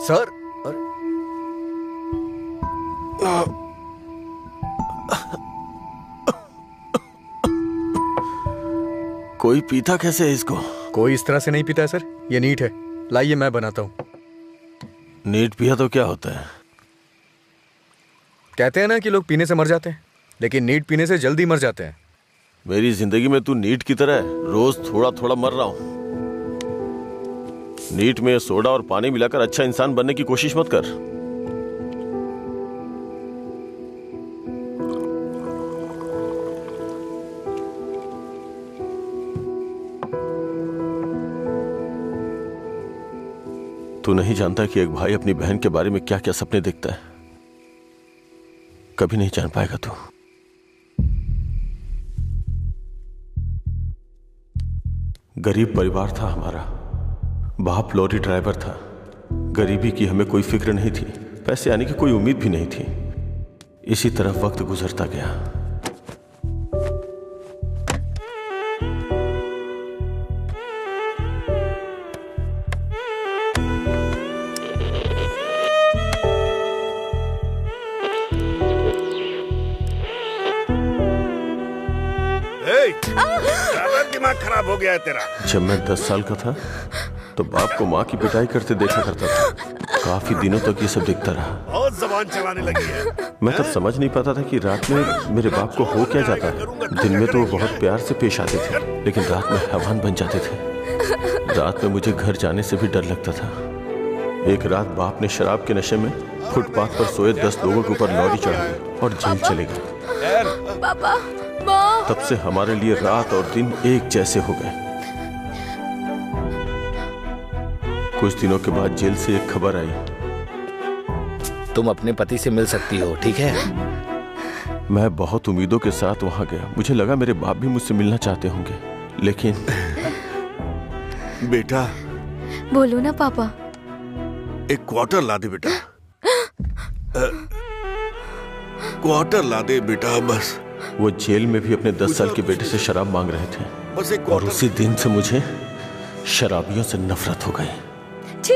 सर कोई पीता कैसे है इसको? कोई इस तरह से नहीं पीता है सर, ये नीट है। लाइए मैं बनाता हूं। नीट पिया तो क्या होता है? कहते हैं ना कि लोग पीने से मर जाते हैं, लेकिन नीट पीने से जल्दी मर जाते हैं। मेरी जिंदगी में तू नीट की तरह है, रोज थोड़ा थोड़ा मर रहा हूं। नीट में सोडा और पानी मिलाकर अच्छा इंसान बनने की कोशिश मत कर। तू नहीं जानता कि एक भाई अपनी बहन के बारे में क्या क्या सपने देखता है। कभी नहीं जान पाएगा तू। गरीब परिवार था हमारा, बाप लॉरी ड्राइवर था। गरीबी की हमें कोई फिक्र नहीं थी, पैसे आने की कोई उम्मीद भी नहीं थी। इसी तरह वक्त गुजरता गया। दिमाग खराब हो गया है तेरा। जब मैं 10 साल का था तो बाप को माँ की पिटाई करते देखा करता था। काफी दिनों तक ये सब दिखता रहा। बहुत जबान चलाने लगी है। मैं तब समझ नहीं पाता था कि रात में मेरे बाप को हो क्या जाता है। दिन में तो वो बहुत प्यार से पेश आते थे, लेकिन रात में हैवान बन जाते थे। रात में मुझे घर जाने से भी डर लगता था। एक रात बाप ने शराब के नशे में फुटपाथ पर सोए 10 लोगों के ऊपर लॉरी चढ़ाई और जेल चले गए। पापा, तब से हमारे लिए रात और दिन एक जैसे हो गए। कुछ दिनों के बाद जेल से एक खबर आई, तुम अपने पति से मिल सकती हो, ठीक है? मैं बहुत उम्मीदों के साथ वहां गया। मुझे लगा मेरे बाप भी मुझसे मिलना चाहते होंगे, लेकिन बेटा। बोलो ना पापा। एक क्वार्टर ला दे बेटा। क्वार्टर ला दे बेटा बस। वो जेल में भी अपने 10 साल के बेटे से शराब मांग रहे थे और उसी दिन से मुझे शराबियों से नफरत हो गई। छी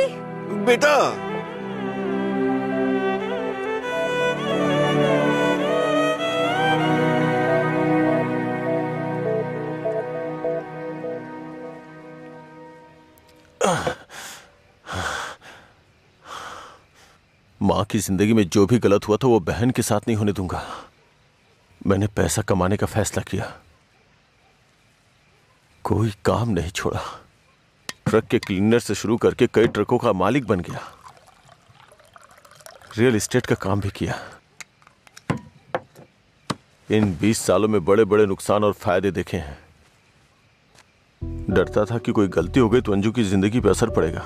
बेटा। माँ की जिंदगी में जो भी गलत हुआ था वो बहन के साथ नहीं होने दूंगा। मैंने पैसा कमाने का फैसला किया, कोई काम नहीं छोड़ा। ट्रक के क्लीनर से शुरू करके कई ट्रकों का मालिक बन गया। रियल एस्टेट का काम भी किया। इन 20 सालों में बड़े बड़े नुकसान और फायदे देखे हैं। डरता था कि कोई गलती हो गई तो अंजू की जिंदगी पे असर पड़ेगा।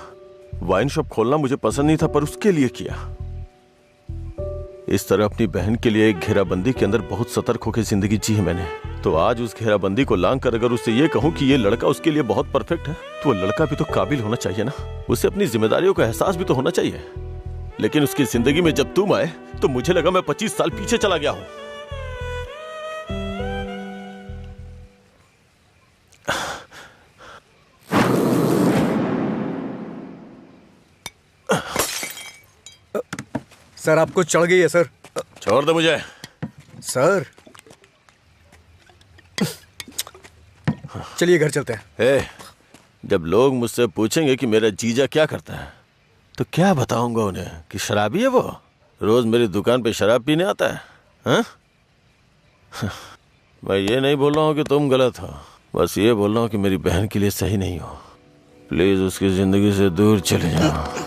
वाइन शॉप खोलना मुझे पसंद नहीं था, पर उसके लिए किया। इस तरह अपनी बहन के लिए एक घेराबंदी के अंदर बहुत सतर्क होकर जिंदगी जी है मैंने। तो आज उस घेराबंदी को लांग कर अगर उससे ये कहूं कि ये लड़का उसके लिए बहुत परफेक्ट है, तो वो लड़का भी तो काबिल होना चाहिए ना। उसे अपनी जिम्मेदारियों का एहसास भी तो होना चाहिए। लेकिन उसकी जिंदगी में जब तुम आए तो मुझे लगा मैं 25 साल पीछे चला गया हूं। सर आपको चढ़ गई है सर। छोड़ दे मुझे। सर चलिए घर चलते हैं। जब लोग मुझसे पूछेंगे कि मेरा जीजा क्या करता है तो क्या बताऊंगा उन्हें कि शराबी है वो, रोज मेरी दुकान पे शराब पीने आता है। हाँ? मैं ये नहीं बोल रहा हूँ कि तुम गलत हो, बस ये बोल रहा हूँ कि मेरी बहन के लिए सही नहीं हो। प्लीज उसकी जिंदगी से दूर चले जाओ।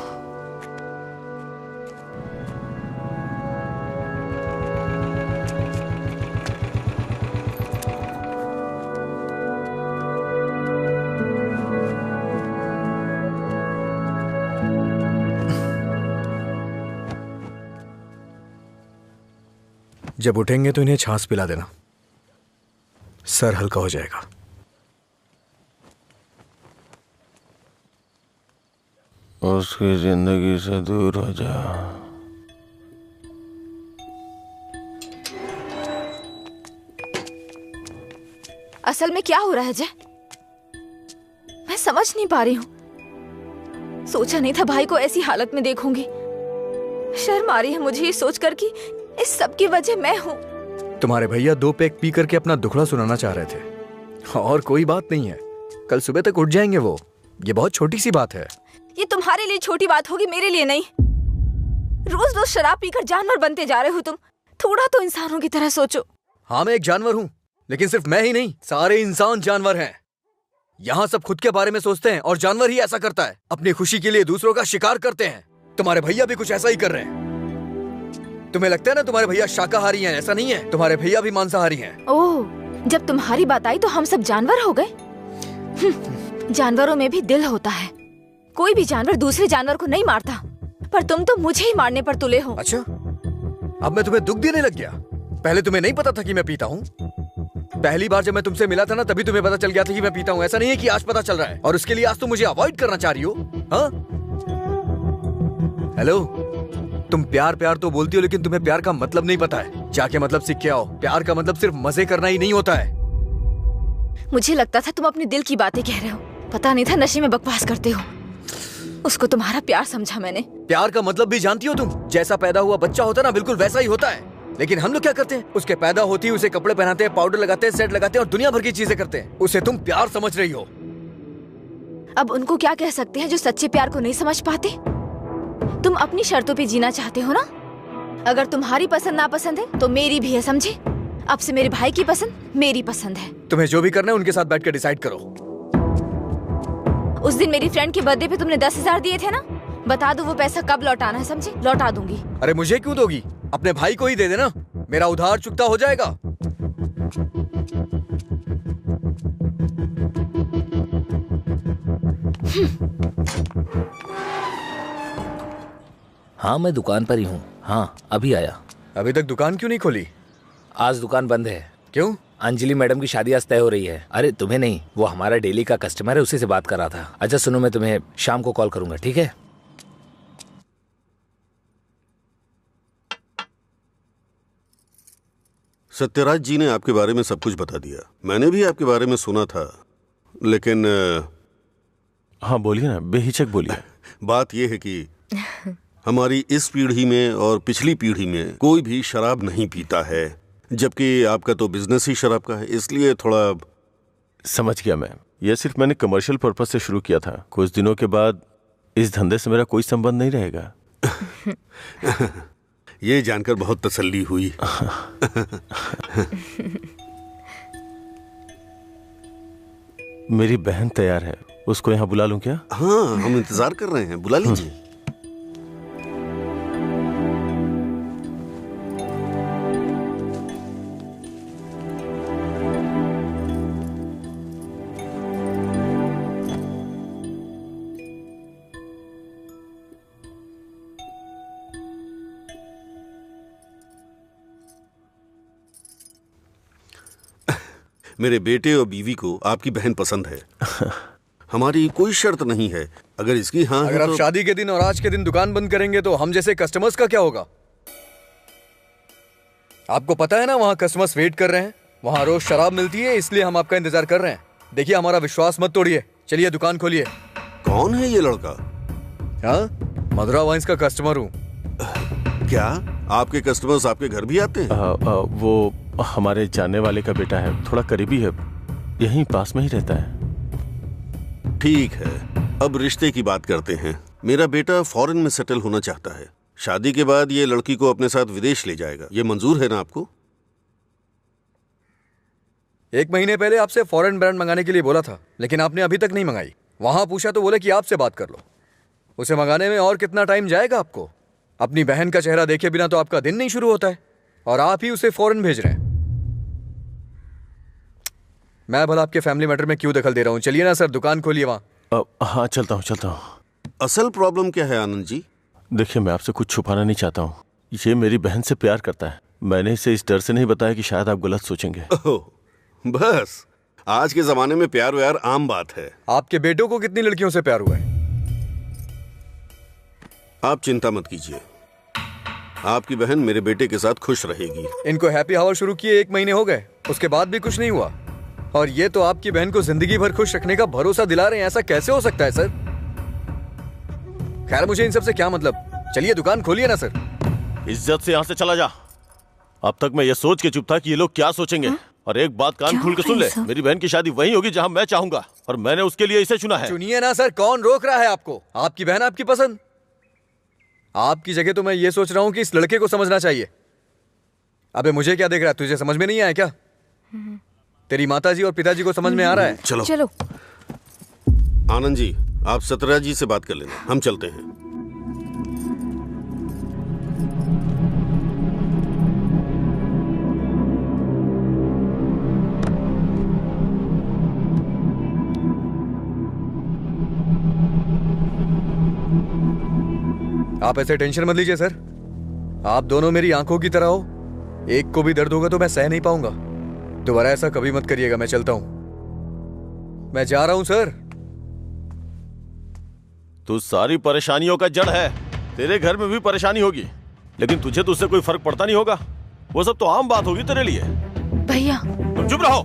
जब उठेंगे तो इन्हें छाछ पिला देना, सर हल्का हो जाएगा। उसकी जिंदगी से दूर हो जा। असल में क्या हो रहा है जय? मैं समझ नहीं पा रही हूँ। सोचा नहीं था भाई को ऐसी हालत में देखूंगी। शर्म आ रही है मुझे ये सोचकर कि इस सब की वजह मैं हूँ। तुम्हारे भैया 2 पैक पी करके अपना दुखड़ा सुनाना चाह रहे थे, और कोई बात नहीं है, कल सुबह तक उठ जाएंगे वो। ये बहुत छोटी सी बात है। ये तुम्हारे लिए छोटी बात होगी, मेरे लिए नहीं। रोज रोज शराब पीकर जानवर बनते जा रहे हो तुम। थोड़ा तो इंसानों की तरह सोचो। हाँ मैं एक जानवर हूँ, लेकिन सिर्फ मैं ही नहीं, सारे इंसान जानवर हैं। यहाँ सब खुद के बारे में सोचते हैं और जानवर ही ऐसा करता है, अपनी खुशी के लिए दूसरों का शिकार करते हैं। तुम्हारे भैया भी कुछ ऐसा ही कर रहे हैं। तुम्हें लगता है ना तुम्हारे भैया शाकाहारी हैं, ऐसा नहीं है, तुम्हारे भैया भी मांसाहारी हैं। ओह, जब तुम्हारी बात आई तो हम सब जानवर हो गए। जानवरों में भी दिल होता है। कोई भी जानवर दूसरे जानवर को नहीं मारता, पर तुम तो मुझे ही मारने पर तुले हो। अच्छा, अब मैं तुम्हें दुख देने लग गया? पहले तुम्हें नहीं पता था कि मैं पीता हूँ? पहली बार जब मैं तुमसे मिला था ना, तभी तुम्हें पता चल गया था कि मैं पीता हूँ। ऐसा नहीं है कि आज पता चल रहा है, और उसके लिए आज तुम मुझे अवॉइड करना चाह रही हो? हाँ? हेलो, तुम प्यार प्यार तो बोलती हो, लेकिन तुम्हें प्यार का मतलब नहीं पता है। जाके मतलब सीख के आओ। प्यार का मतलब सिर्फ मजे करना ही नहीं होता है। मुझे लगता था तुम अपने दिल की बातें कह रहे हो, पता नहीं था नशे में बकवास करते हो। उसको तुम्हारा प्यार समझा मैंने। प्यार का मतलब भी जानती हो तुम? जैसा पैदा हुआ बच्चा होता है ना, बिल्कुल वैसा ही होता है। लेकिन हम लोग क्या करते हैं? उसके पैदा होती है उसे कपड़े पहनाते हैं, पाउडर लगाते हैं, सेट लगाते हैं और दुनिया भर की चीजें करते हैं। उसे तुम प्यार समझ रही हो। अब उनको क्या कह सकते हैं जो सच्चे प्यार को नहीं समझ पाते? तुम अपनी शर्तों पे जीना चाहते हो ना? अगर तुम्हारी पसंद नापसंद है तो मेरी भी है, समझे? अब से मेरे भाई की पसंद मेरी पसंद है। तुम्हें जो भी करना है उनके साथ बैठ कर डिसाइड करो। उस दिन मेरी फ्रेंड के बर्थडे पे तुमने 10,000 दिए थे ना, बता दो वो पैसा कब लौटाना है, समझे? लौटा दूंगी। अरे मुझे क्यों दोगी? अपने भाई को ही दे देना, मेरा उधार चुकता हो जाएगा। हाँ, मैं दुकान पर ही हूँ। हाँ, अभी आया। अभी तक दुकान क्यों नहीं खोली? आज दुकान बंद है। क्यों? अंजलि मैडम की शादी आज तय हो रही है। अरे तुम्हें नहीं, वो हमारा डेली का कस्टमर है, उसी से बात कर रहा था। अच्छा सुनो, मैं तुम्हें शाम को कॉल करूंगा, ठीक है? सत्यराज जी ने आपके बारे में सब कुछ बता दिया। मैंने भी आपके बारे में सुना था, लेकिन हाँ बोलिए ना, बेहिचक बोलिए। बात यह है कि हमारी इस पीढ़ी में और पिछली पीढ़ी में कोई भी शराब नहीं पीता है, जबकि आपका तो बिजनेस ही शराब का है, इसलिए थोड़ा। समझ गया मैं। यह सिर्फ मैंने कमर्शियल पर्पज से शुरू किया था। कुछ दिनों के बाद इस धंधे से मेरा कोई संबंध नहीं रहेगा। ये जानकर बहुत तसल्ली हुई। मेरी बहन तैयार है, उसको यहाँ बुला लूं क्या? हाँ, हम इंतजार कर रहे हैं, बुला लीजिए। मेरे बेटे और बीवी को आपकी बहन पसंद है। हमारी कोई शर्त नहीं है। अगर इसकी हाँ अगर आप शादी के दिन और आज के दिन दुकान बंद करेंगे तो हम जैसे कस्टमर्स का क्या होगा? आपको पता है ना, वहाँ कस्टमर्स वेट कर रहे हैं। वहाँ रोज शराब मिलती है, इसलिए हम आपका इंतजार कर रहे हैं। देखिए, हमारा विश्वास मत तोड़िए। चलिए दुकान खोलिए। कौन है ये लड़का? हाँ, मधुरा वाइन्स का कस्टमर हूँ। क्या आपके कस्टमर्स आपके घर भी आते हैं? वो हमारे जानने वाले का बेटा है, थोड़ा करीबी है, यहीं पास में ही रहता है। ठीक है, अब रिश्ते की बात करते हैं। मेरा बेटा फॉरेन में सेटल होना चाहता है। शादी के बाद ये लड़की को अपने साथ विदेश ले जाएगा। ये मंजूर है ना आपको? 1 महीने पहले आपसे फॉरेन ब्रांड मंगाने के लिए बोला था, लेकिन आपने अभी तक नहीं मंगाई। वहां पूछा तो बोले कि आपसे बात कर लो। उसे मंगाने में और कितना टाइम जाएगा आपको? अपनी बहन का चेहरा देखे बिना तो आपका दिन नहीं शुरू होता है, और आप ही उसे फॉरेन भेज रहे हैं। मैं भला आपके फैमिली मैटर में क्यों दखल दे रहा हूँ? चलिए ना सर, दुकान खोलिए वहां। हाँ चलता हूँ। असल प्रॉब्लम क्या है आनंद जी? देखिए, मैं आपसे कुछ छुपाना नहीं चाहता हूँ। ये मेरी बहन से प्यार करता है। मैंने इसे इस डर से नहीं बताया कि शायद आप गलत सोचेंगे। बस, आज के जमाने में प्यार व्यार आम बात है। आपके बेटों को कितनी लड़कियों से प्यार हुआ है? आप चिंता मत कीजिए, आपकी बहन मेरे बेटे के साथ खुश रहेगी। इनको हैप्पी आवर शुरू किए 1 महीने हो गए, उसके बाद भी कुछ नहीं हुआ, और ये तो आपकी बहन को जिंदगी भर खुश रखने का भरोसा दिला रहे हैं। ऐसा कैसे हो सकता है सर? खैर, मुझे इन सब से क्या मतलब। चलिए दुकान खोलिए ना सर। इज्जत से यहाँ से चला जा। अब तक मैं ये सोच के चुप था कि ये लोग क्या सोचेंगे। और एक बात कान खोल के सुन ले, मेरी बहन की शादी वहीं होगी जहाँ मैं चाहूंगा, और मैंने उसके लिए इसे चुना है। चुनिए ना सर, कौन रोक रहा है आपको? आपकी बहन आपकी पसंद। आपकी जगह तो मैं ये सोच रहा हूँ कि इस लड़के को समझना चाहिए। अबे मुझे क्या देख रहा है? तुझे समझ में नहीं आया क्या? तेरी माताजी और पिताजी को समझ में आ रहा है? चलो। आनंद जी, आप सत्यराज जी से बात कर लेना, हम चलते हैं। आप ऐसे टेंशन मत लीजिए सर, आप दोनों मेरी आंखों की तरह हो। एक को भी दर्द होगा तो मैं सह नहीं पाऊंगा। दोबारा ऐसा कभी मत करिएगा। मैं चलता हूं, मैं जा रहा हूं सर। तू सारी परेशानियों का जड़ है। तेरे घर में भी परेशानी होगी, लेकिन तुझे तो उससे कोई फर्क पड़ता नहीं होगा। वो सब तो आम बात होगी तेरे लिए। भैया तुम चुप रहो।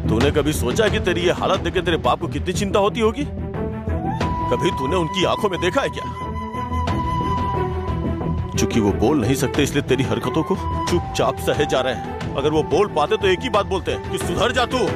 तूने कभी सोचा कि तेरी ये हालत देख के तेरे बाप को कितनी चिंता होती होगी? कभी तूने उनकी आंखों में देखा है क्या? चूंकि वो बोल नहीं सकते इसलिए तेरी हरकतों को चुपचाप सहे जा रहे हैं। अगर वो बोल पाते तो एक ही बात बोलते हैं कि सुधर जा तू।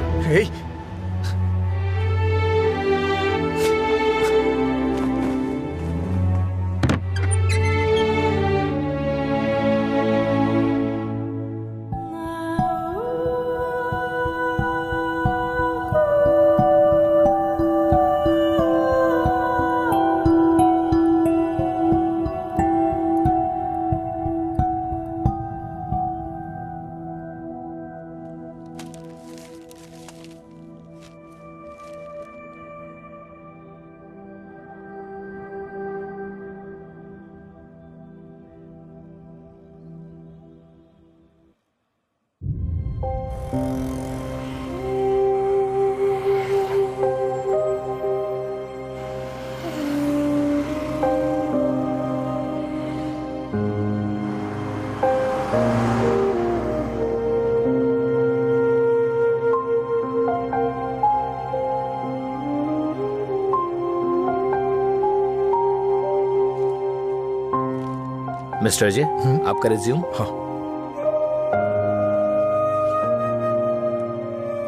मिस्टर अजय, आपका रिज्यूम। हाँ।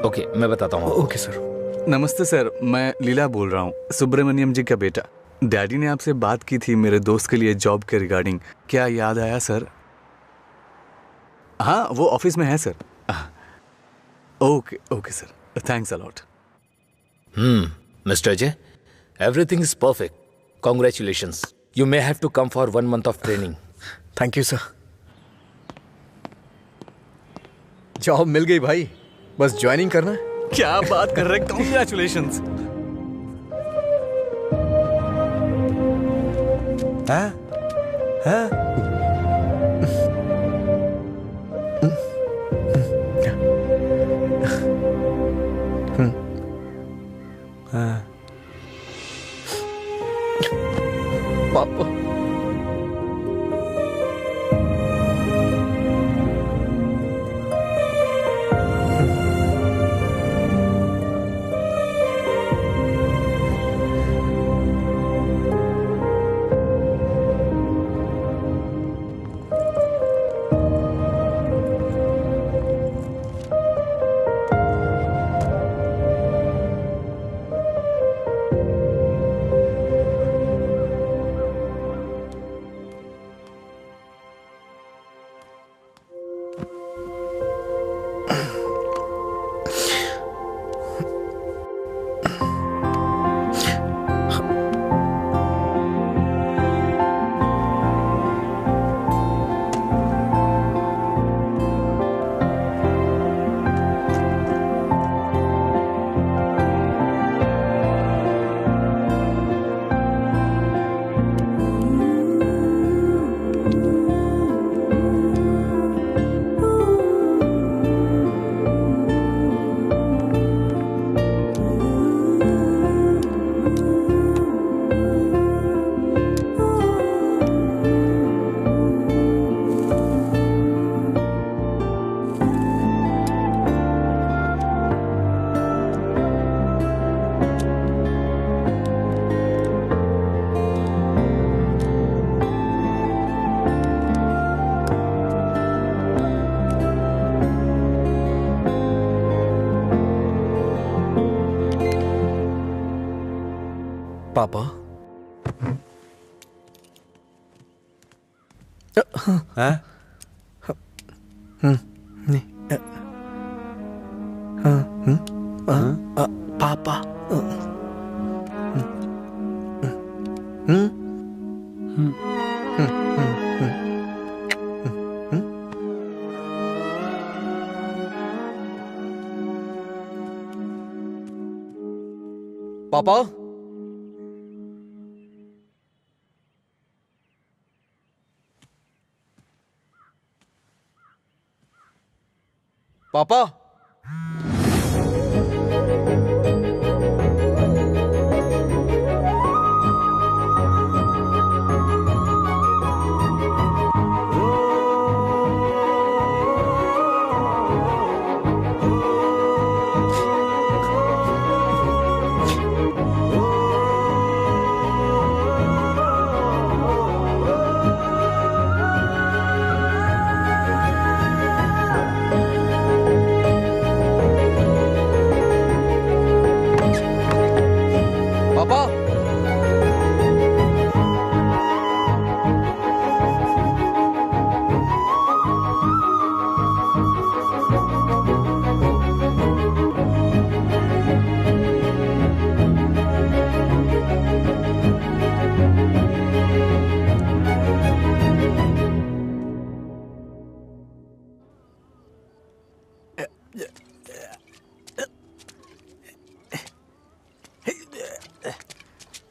ओके, मैं बताता हूँ। Okay sir. नमस्ते सर, मैं लीला बोल रहा हूँ, सुब्रमण्यम जी का बेटा। डैडी ने आपसे बात की थी मेरे दोस्त के लिए जॉब के रिगार्डिंग। क्या याद आया सर? हाँ, वो ऑफिस में है sir. Okay okay sir, thanks a lot. Mister Ajay, everything is perfect. Congratulations. You may have to come for 1 month of training. Thank you sir. Job मिल गई भाई, बस ज्वाइनिंग करना है। क्या बात कर रहे हैं, कॉन्ग्रेचुलेशंस। हाँ? हाँ? हाँ। पापा पापा। हाँ? नहीं। पापा। पापा। पापा।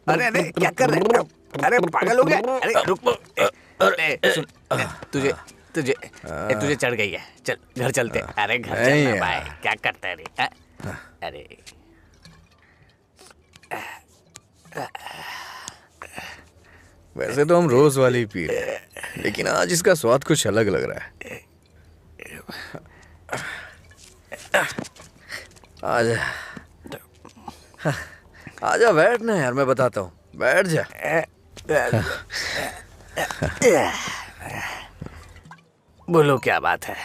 अरे अरे क्या कर रहे हो? अरे पागल हो गया? अरे रुक, सुन, तुझे चढ़ गई है। चल घर चलते। अरे घर चलना भाई, क्या करता है रे? अरे वैसे तो हम रोज वाली पी रहे हैं, लेकिन आज इसका स्वाद कुछ अलग लग रहा है। आजा आजा, बैठ ना यार, मैं बताता हूँ, बैठ जा। बोलो क्या बात है?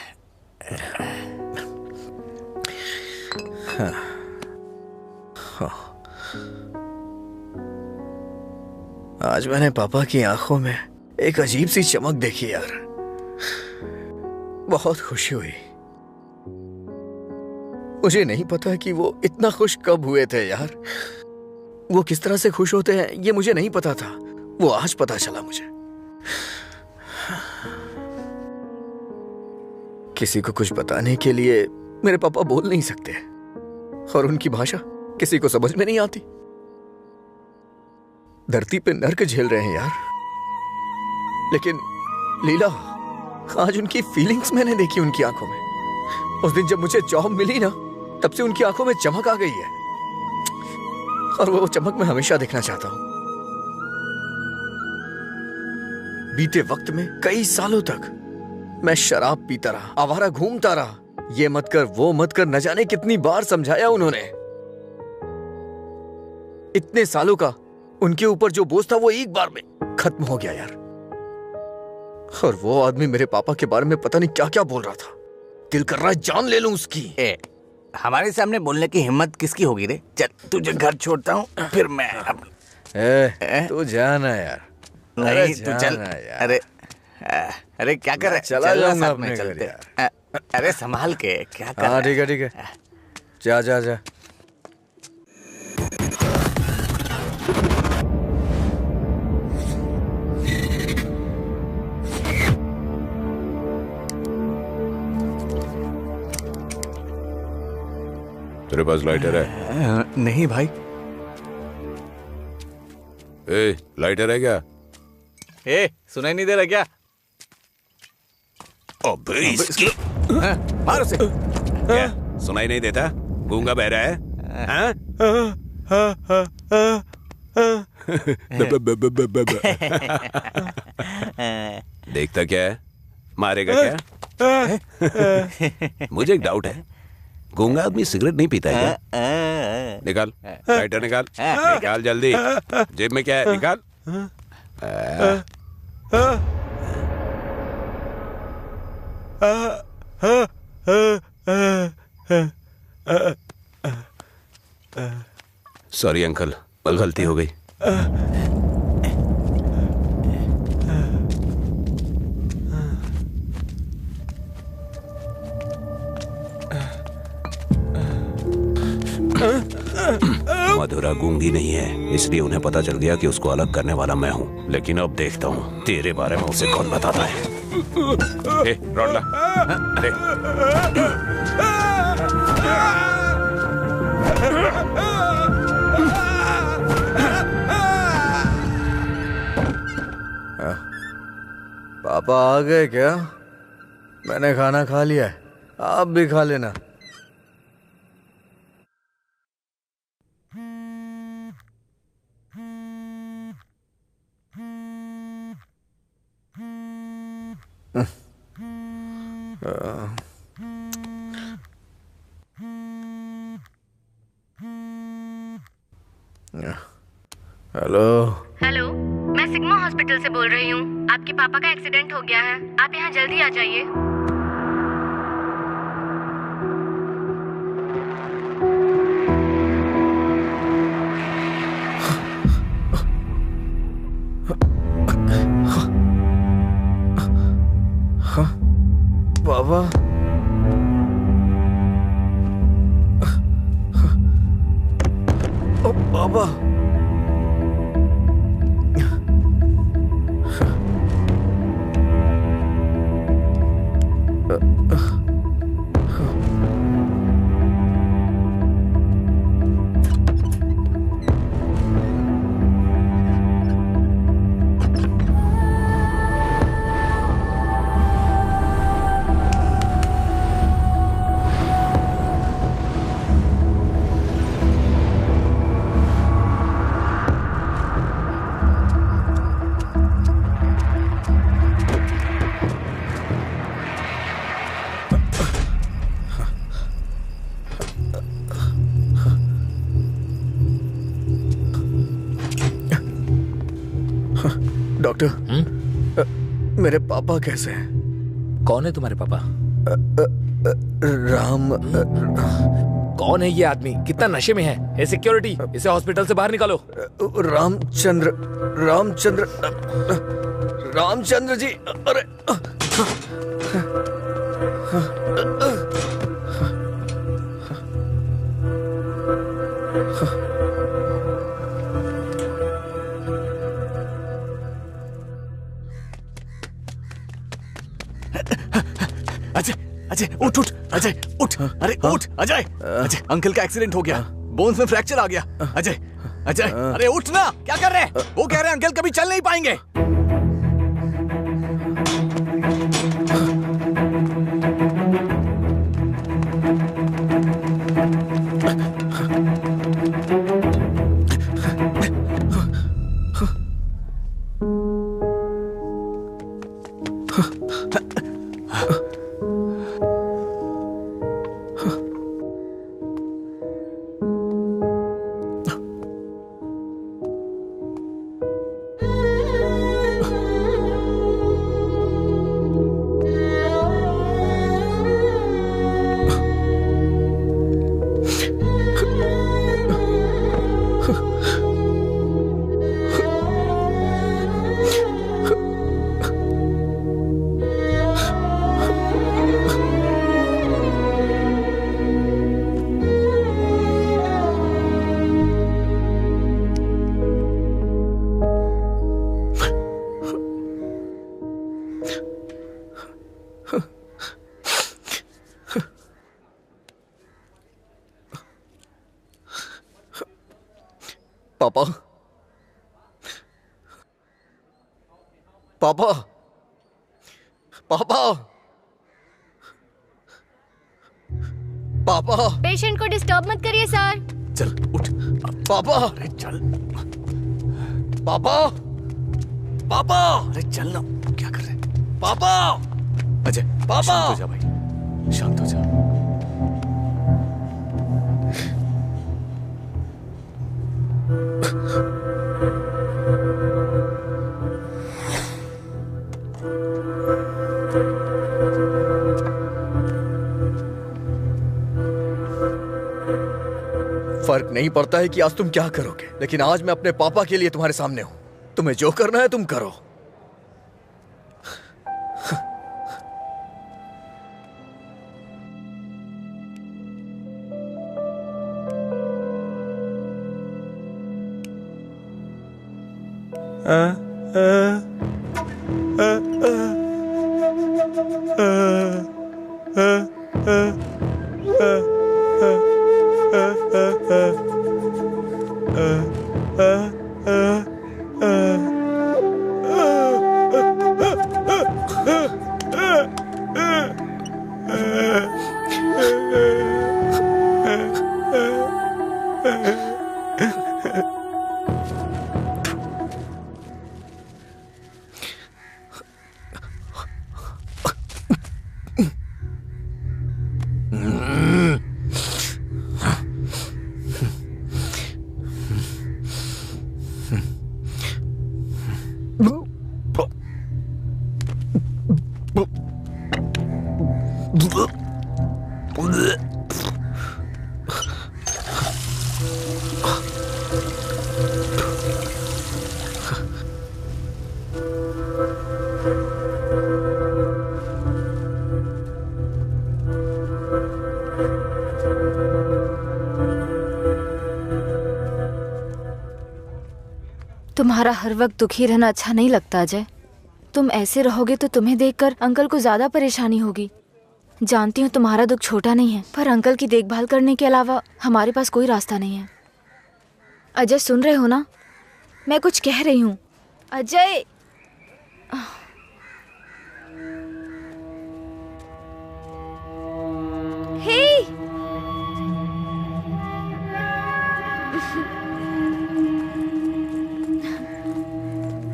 आज मैंने पापा की आंखों में एक अजीब सी चमक देखी यार, बहुत खुशी हुई। मुझे नहीं पता कि वो इतना खुश कब हुए थे यार। वो किस तरह से खुश होते हैं ये मुझे नहीं पता था, वो आज पता चला मुझे। किसी को कुछ बताने के लिए मेरे पापा बोल नहीं सकते, और उनकी भाषा किसी को समझ में नहीं आती। धरती पे नर्क झेल रहे हैं यार, लेकिन लीला, आज उनकी फीलिंग्स मैंने देखी उनकी आंखों में। उस दिन जब मुझे जॉब मिली ना, तब से उनकी आंखों में चमक आ गई है, और वो चमक मैं हमेशा देखना चाहता हूं। बीते वक्त में कई सालों तक मैं शराब पीता रहा, आवारा घूमता रहा, ये मत कर वो मत कर, न जाने कितनी बार समझाया उन्होंने। इतने सालों का उनके ऊपर जो बोझ था वो एक बार में खत्म हो गया यार। और वो आदमी मेरे पापा के बारे में पता नहीं क्या क्या बोल रहा था। दिल कर रहा है जान ले लूं उसकी। हमारे सामने बोलने की हिम्मत किसकी होगी रे? चल तुझे घर छोड़ता हूँ, फिर मैं तू जाना यार। नहीं तू चल। अरे अरे क्या कर रहा है? चला जाऊंगा अपने घर यार। अरे संभाल के क्या कर? हाँ ठीक है ठीक है, जा जा जा। तेरे पास लाइटर है? नहीं भाई। ए, लाइटर है क्या? ए, सुनाई नहीं दे रहा क्या? अबे इसकी मार उसे। क्या सुनाई नहीं देता? गूंगा बहरा है? हाँ? देखता क्या है? मारेगा क्या? मुझे एक डाउट है, गूंगा आदमी सिगरेट नहीं पीता है क्या? निकाल लाइटर, निकाल निकाल जल्दी। जेब में क्या है? निकाल। सॉरी अंकल, गलती हो गई। मधुरा गूंगी नहीं है, इसलिए उन्हें पता चल गया कि उसको अलग करने वाला मैं हूँ। लेकिन अब देखता हूँ तेरे बारे में उसे कौन बताता है। रॉड ला, दे। पापा आ गए क्या? मैंने खाना खा लिया है। आप भी खा लेना। हेलो। हेलो, मैं सिग्मा हॉस्पिटल से बोल रही हूँ। आपके पापा का एक्सीडेंट हो गया है, आप यहाँ जल्दी आ जाइए। बाबा, बाबा, डॉक्टर, मेरे पापा कैसे हैं? कौन है तुम्हारे पापा? राम। कौन है ये आदमी? कितना नशे में है? ए सिक्योरिटी, इसे हॉस्पिटल से बाहर निकालो। रामचंद्र, रामचंद्र, रामचंद्र जी। अरे अजय, अजय उठ उठ, अजय उठ, अरे उठ अजय। अजय, अंकल का एक्सीडेंट हो गया, बोन्स में फ्रैक्चर आ गया। अजय, अजय, अरे उठ ना, क्या कर रहे हैं? वो कह रहे हैं अंकल कभी चल नहीं पाएंगे। पापा, पापा, पापा, पापा। पेशेंट को डिस्टर्ब मत करिए सर। चल उठ। पापा, अरे चल। पापा, पापा, अरे चल ना, क्या कर रहे? पापा, अजय, पापा, शांत हो जा भाई, शांत हो जा। फर्क नहीं पड़ता है कि आज तुम क्या करोगे, लेकिन आज मैं अपने पापा के लिए तुम्हारे सामने हूं। तुम्हें जो करना है तुम करो। तुम्हारा हर वक्त दुखी रहना अच्छा नहीं लगता अजय। तुम ऐसे रहोगे तो तुम्हें देखकर अंकल को ज्यादा परेशानी होगी। जानती हूँ तुम्हारा दुख छोटा नहीं है, पर अंकल की देखभाल करने के अलावा हमारे पास कोई रास्ता नहीं है। अजय सुन रहे हो ना? मैं कुछ कह रही हूँ। अजय हे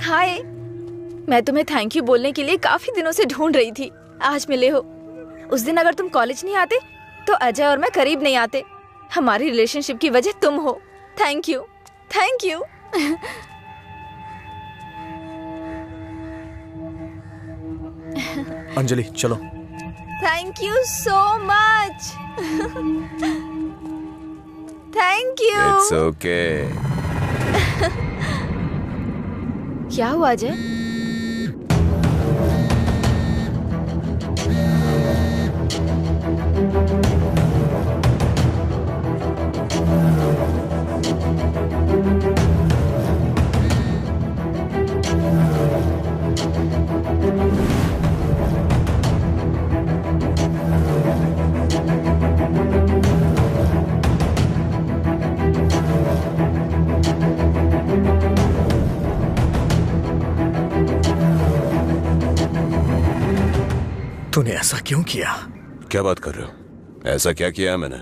हाय, मैं तुम्हें थैंक यू बोलने के लिए काफी दिनों से ढूंढ रही थी। आज मिले हो। उस दिन अगर तुम कॉलेज नहीं आते तो अजय और मैं करीब नहीं आते। हमारी रिलेशनशिप की वजह तुम हो। Thank you, thank you. Anjali चलो। Thank you so much. Thank you. It's okay. क्या हुआ अजय? तूने ऐसा क्यों किया? क्या बात कर रहे हो? ऐसा क्या किया है मैंने?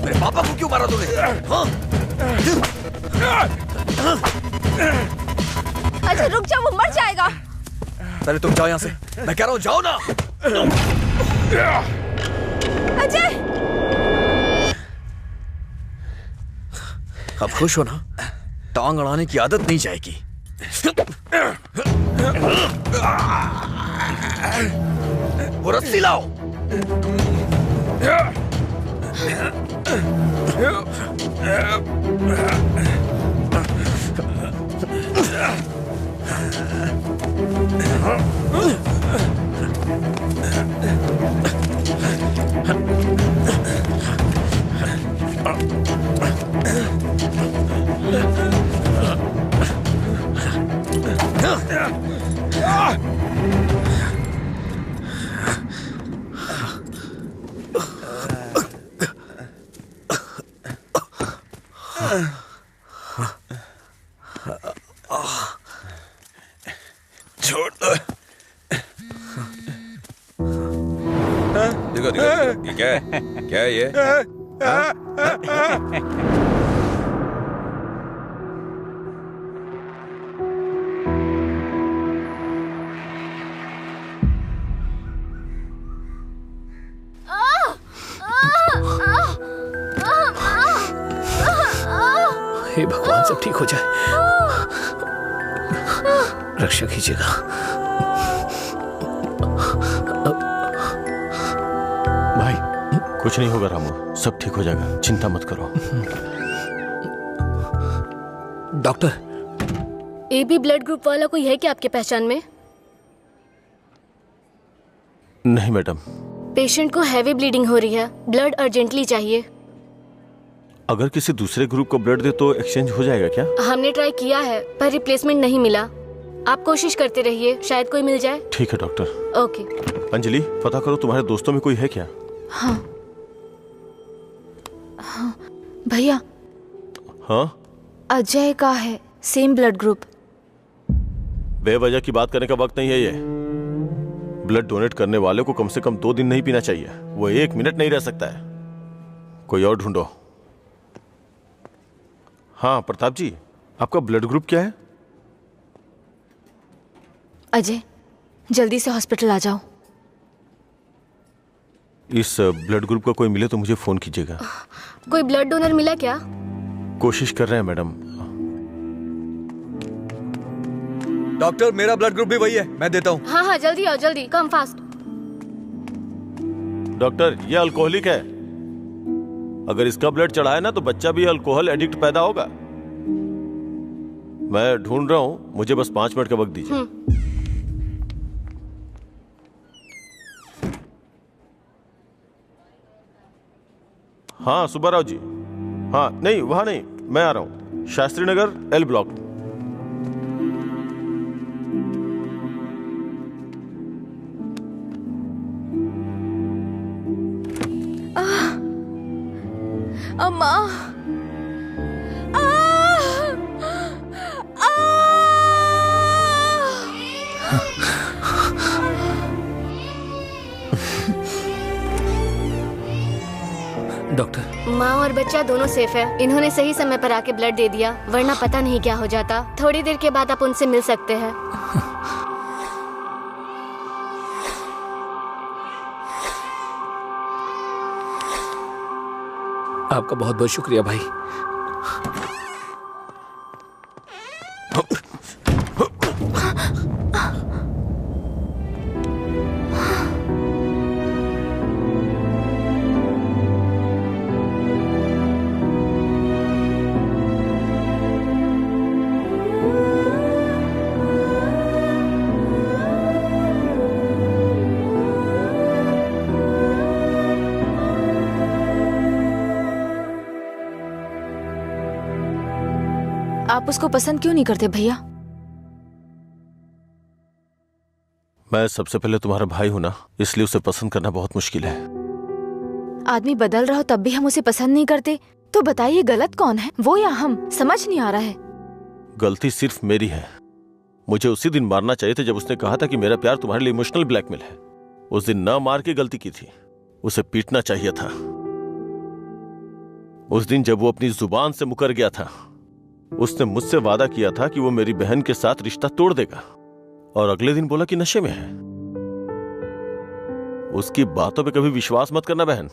मेरे पापा को क्यों मारा तूने? हाँ? अजय रुक जाओ, वो मर जाएगा। पहले तुम जाओ यहाँ से, मैं कह रहा हूँ जाओ ना। अजय, अब खुश हो ना? टांग अड़ाने की आदत नहीं जाएगी। वो रस्सी लाओ। छोड़ दो। देखो देखो ये क्या है? क्या है ये? हे भगवान, सब ठीक हो जाए, रक्षा कीजिएगा। भाई कुछ नहीं होगा रामू, सब ठीक हो जाएगा, चिंता मत करो। डॉक्टर, एबी ब्लड ग्रुप वाला कोई है क्या आपके पहचान में? नहीं मैडम। पेशेंट को हैवी ब्लीडिंग हो रही है, ब्लड अर्जेंटली चाहिए। अगर किसी दूसरे ग्रुप को ब्लड दे तो एक्सचेंज हो जाएगा क्या? हमने ट्राई किया है पर रिप्लेसमेंट नहीं मिला। आप कोशिश करते रहिए, शायद कोई मिल जाए। ठीक है डॉक्टर। ओके। अंजलि, पता करो तुम्हारे दोस्तों में कोई है क्या? हाँ हाँ भैया। हाँ अजय का है, सेम ब्लड ग्रुप। बेवजह की बात करने का वक्त नहीं है ये। ब्लड डोनेट करने वाले को कम से कम 2 दिन नहीं पीना चाहिए, वो 1 मिनट नहीं रह सकता है। कोई और ढूंढो। हाँ प्रताप जी, आपका ब्लड ग्रुप क्या है? अजय, जल्दी से हॉस्पिटल आ जाओ। इस ब्लड ग्रुप का कोई मिले तो मुझे फोन कीजिएगा। कोई ब्लड डोनर मिला क्या? कोशिश कर रहे हैं मैडम। डॉक्टर, मेरा ब्लड ग्रुप भी वही है, मैं देता हूँ। हाँ हाँ जल्दी आओ, जल्दी, कम फास्ट। डॉक्टर, ये अल्कोहलिक है, अगर इसका ब्लड चढ़ा है ना तो बच्चा भी अल्कोहल एडिक्ट पैदा होगा। मैं ढूंढ रहा हूँ, मुझे बस 5 मिनट का वक्त दीजिए। हाँ सुब्बाराव जी। हाँ नहीं, वहां नहीं, मैं आ रहा हूँ, शास्त्री नगर L ब्लॉक। अम्मा, डॉक्टर, माँ और बच्चा दोनों सेफ है। इन्होंने सही समय पर आके ब्लड दे दिया, वरना पता नहीं क्या हो जाता। थोड़ी देर के बाद आप उनसे मिल सकते हैं। आपका बहुत बहुत शुक्रिया भाई। आप उसको पसंद क्यों नहीं करते भैया? मैं सबसे पहले तुम्हारा भाई हूं ना, इसलिए उसे पसंद करना बहुत मुश्किल है। आदमी बदल रहा हो तब भी हम उसे पसंद नहीं करते, तो बताइए गलत कौन है, वो या हम? समझ नहीं आ रहा है। गलती सिर्फ मेरी है। मुझे उसी दिन मारना चाहिए था जब उसने कहा था कि मेरा प्यार तुम्हारे लिए इमोशनल ब्लैकमेल है। उस दिन ना मार के गलती की थी, उसे पीटना चाहिए था। उस दिन जब वो अपनी जुबान से मुकर गया था, उसने मुझसे वादा किया था कि वो मेरी बहन के साथ रिश्ता तोड़ देगा, और अगले दिन बोला कि नशे में है। उसकी बातों पे कभी विश्वास मत करना बहन।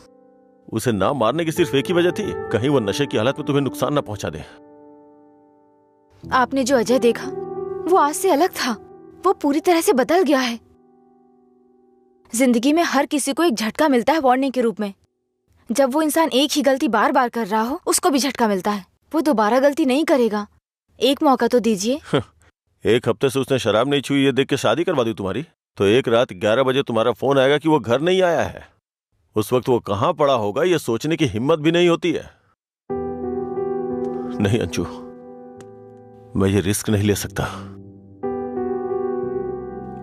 उसे ना मारने की सिर्फ एक ही वजह थी, कहीं वो नशे की हालत में तुम्हें नुकसान ना पहुंचा दे। आपने जो अजय देखा वो आज से अलग था। वो पूरी तरह से बदल गया है। जिंदगी में हर किसी को एक झटका मिलता है वार्निंग के रूप में। जब वो इंसान एक ही गलती बार बार कर रहा हो, उसको भी झटका मिलता है। वो दोबारा गलती नहीं करेगा। एक मौका तो दीजिए। एक हफ्ते से उसने शराब नहीं छुई ये देख के शादी करवा दी तुम्हारी, तो एक रात 11 बजे तुम्हारा फोन आएगा कि वो घर नहीं आया है। उस वक्त वो कहां पड़ा होगा ये सोचने की हिम्मत भी नहीं होती है। नहीं अंशु, मैं ये रिस्क नहीं ले सकता।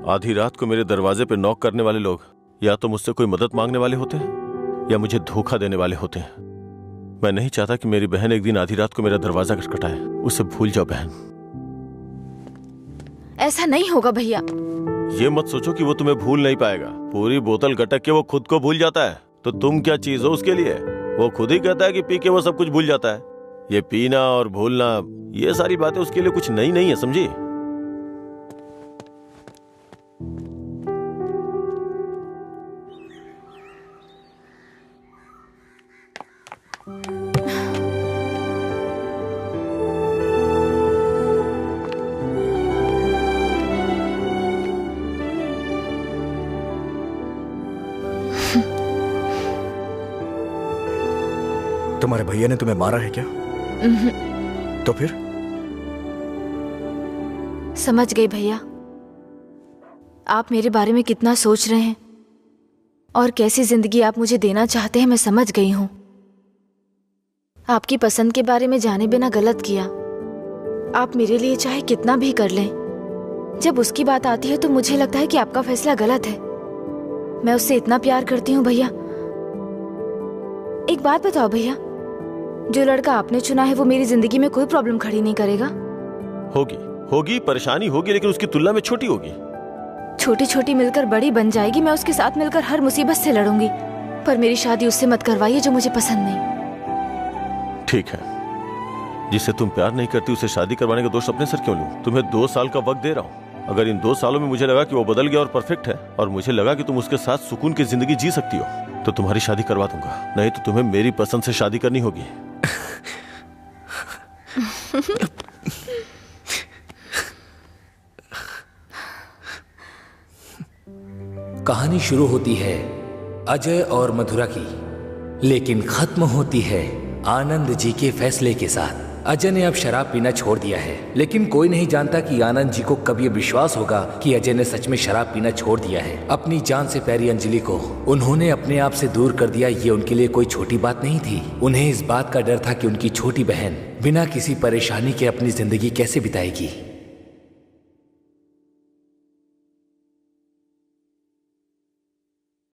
आधी रात को मेरे दरवाजे पे नॉक करने वाले लोग या तो मुझसे कोई मदद मांगने वाले होते हैं या मुझे धोखा देने वाले होते हैं। मैं नहीं चाहता कि मेरी बहन एक दिन आधी रात को मेरा दरवाजा खटखटाए। उसे भूल जाओ बहन। ऐसा नहीं होगा भैया। ये मत सोचो कि वो तुम्हें भूल नहीं पाएगा। पूरी बोतल गटक के वो खुद को भूल जाता है, तो तुम क्या चीज हो उसके लिए? वो खुद ही कहता है कि पी के वो सब कुछ भूल जाता है। ये पीना और भूलना, ये सारी बातें उसके लिए कुछ नई नहीं है, समझी? तुम्हारे भैया ने तुम्हें मारा है क्या? तो फिर? समझ गई भैया, आप मेरे बारे में कितना सोच रहे हैं और कैसी जिंदगी आप मुझे देना चाहते हैं। मैं समझ गई हूं। आपकी पसंद के बारे में जाने बिना गलत किया। आप मेरे लिए चाहे कितना भी कर लें, जब उसकी बात आती है तो मुझे लगता है कि आपका फैसला गलत है। मैं उससे इतना प्यार करती हूँ भैया। एक बात बताओ भैया, जो लड़का आपने चुना है वो मेरी जिंदगी में कोई प्रॉब्लम खड़ी नहीं करेगा? होगी परेशानी होगी, लेकिन उसकी तुलना में छोटी होगी। छोटी छोटी मिलकर बड़ी बन जाएगी। मैं उसके साथ मिलकर हर मुसीबत से लड़ूंगी, पर मेरी शादी उससे मत करवाइए जो मुझे पसंद नहीं। ठीक है, जिससे तुम प्यार नहीं करती उसे शादी करवाने का दोष अपने सर क्यों लूं? तुम्हें 2 साल का वक्त दे रहा हूं। अगर इन 2 सालों में मुझे लगा कि वो बदल गया और परफेक्ट है, और मुझे लगा कि तुम उसके साथ सुकून की जिंदगी जी सकती हो, तो तुम्हारी शादी करवा दूंगा। नहीं तो तुम्हें मेरी पसंद से शादी करनी होगी। कहानी शुरू होती है अजय और मधुरा की, लेकिन खत्म होती है आनंद जी के फैसले के साथ। अजय ने अब शराब पीना छोड़ दिया है, लेकिन कोई नहीं जानता कि आनंद जी को कब ये विश्वास होगा कि अजय ने सच में शराब पीना छोड़ दिया है। अपनी जान से प्यारी अंजलि को उन्होंने अपने आप से दूर कर दिया। ये उनके लिए कोई छोटी बात नहीं थी। उन्हें इस बात का डर था कि उनकी छोटी बहन बिना किसी परेशानी के अपनी जिंदगी कैसे बिताएगी।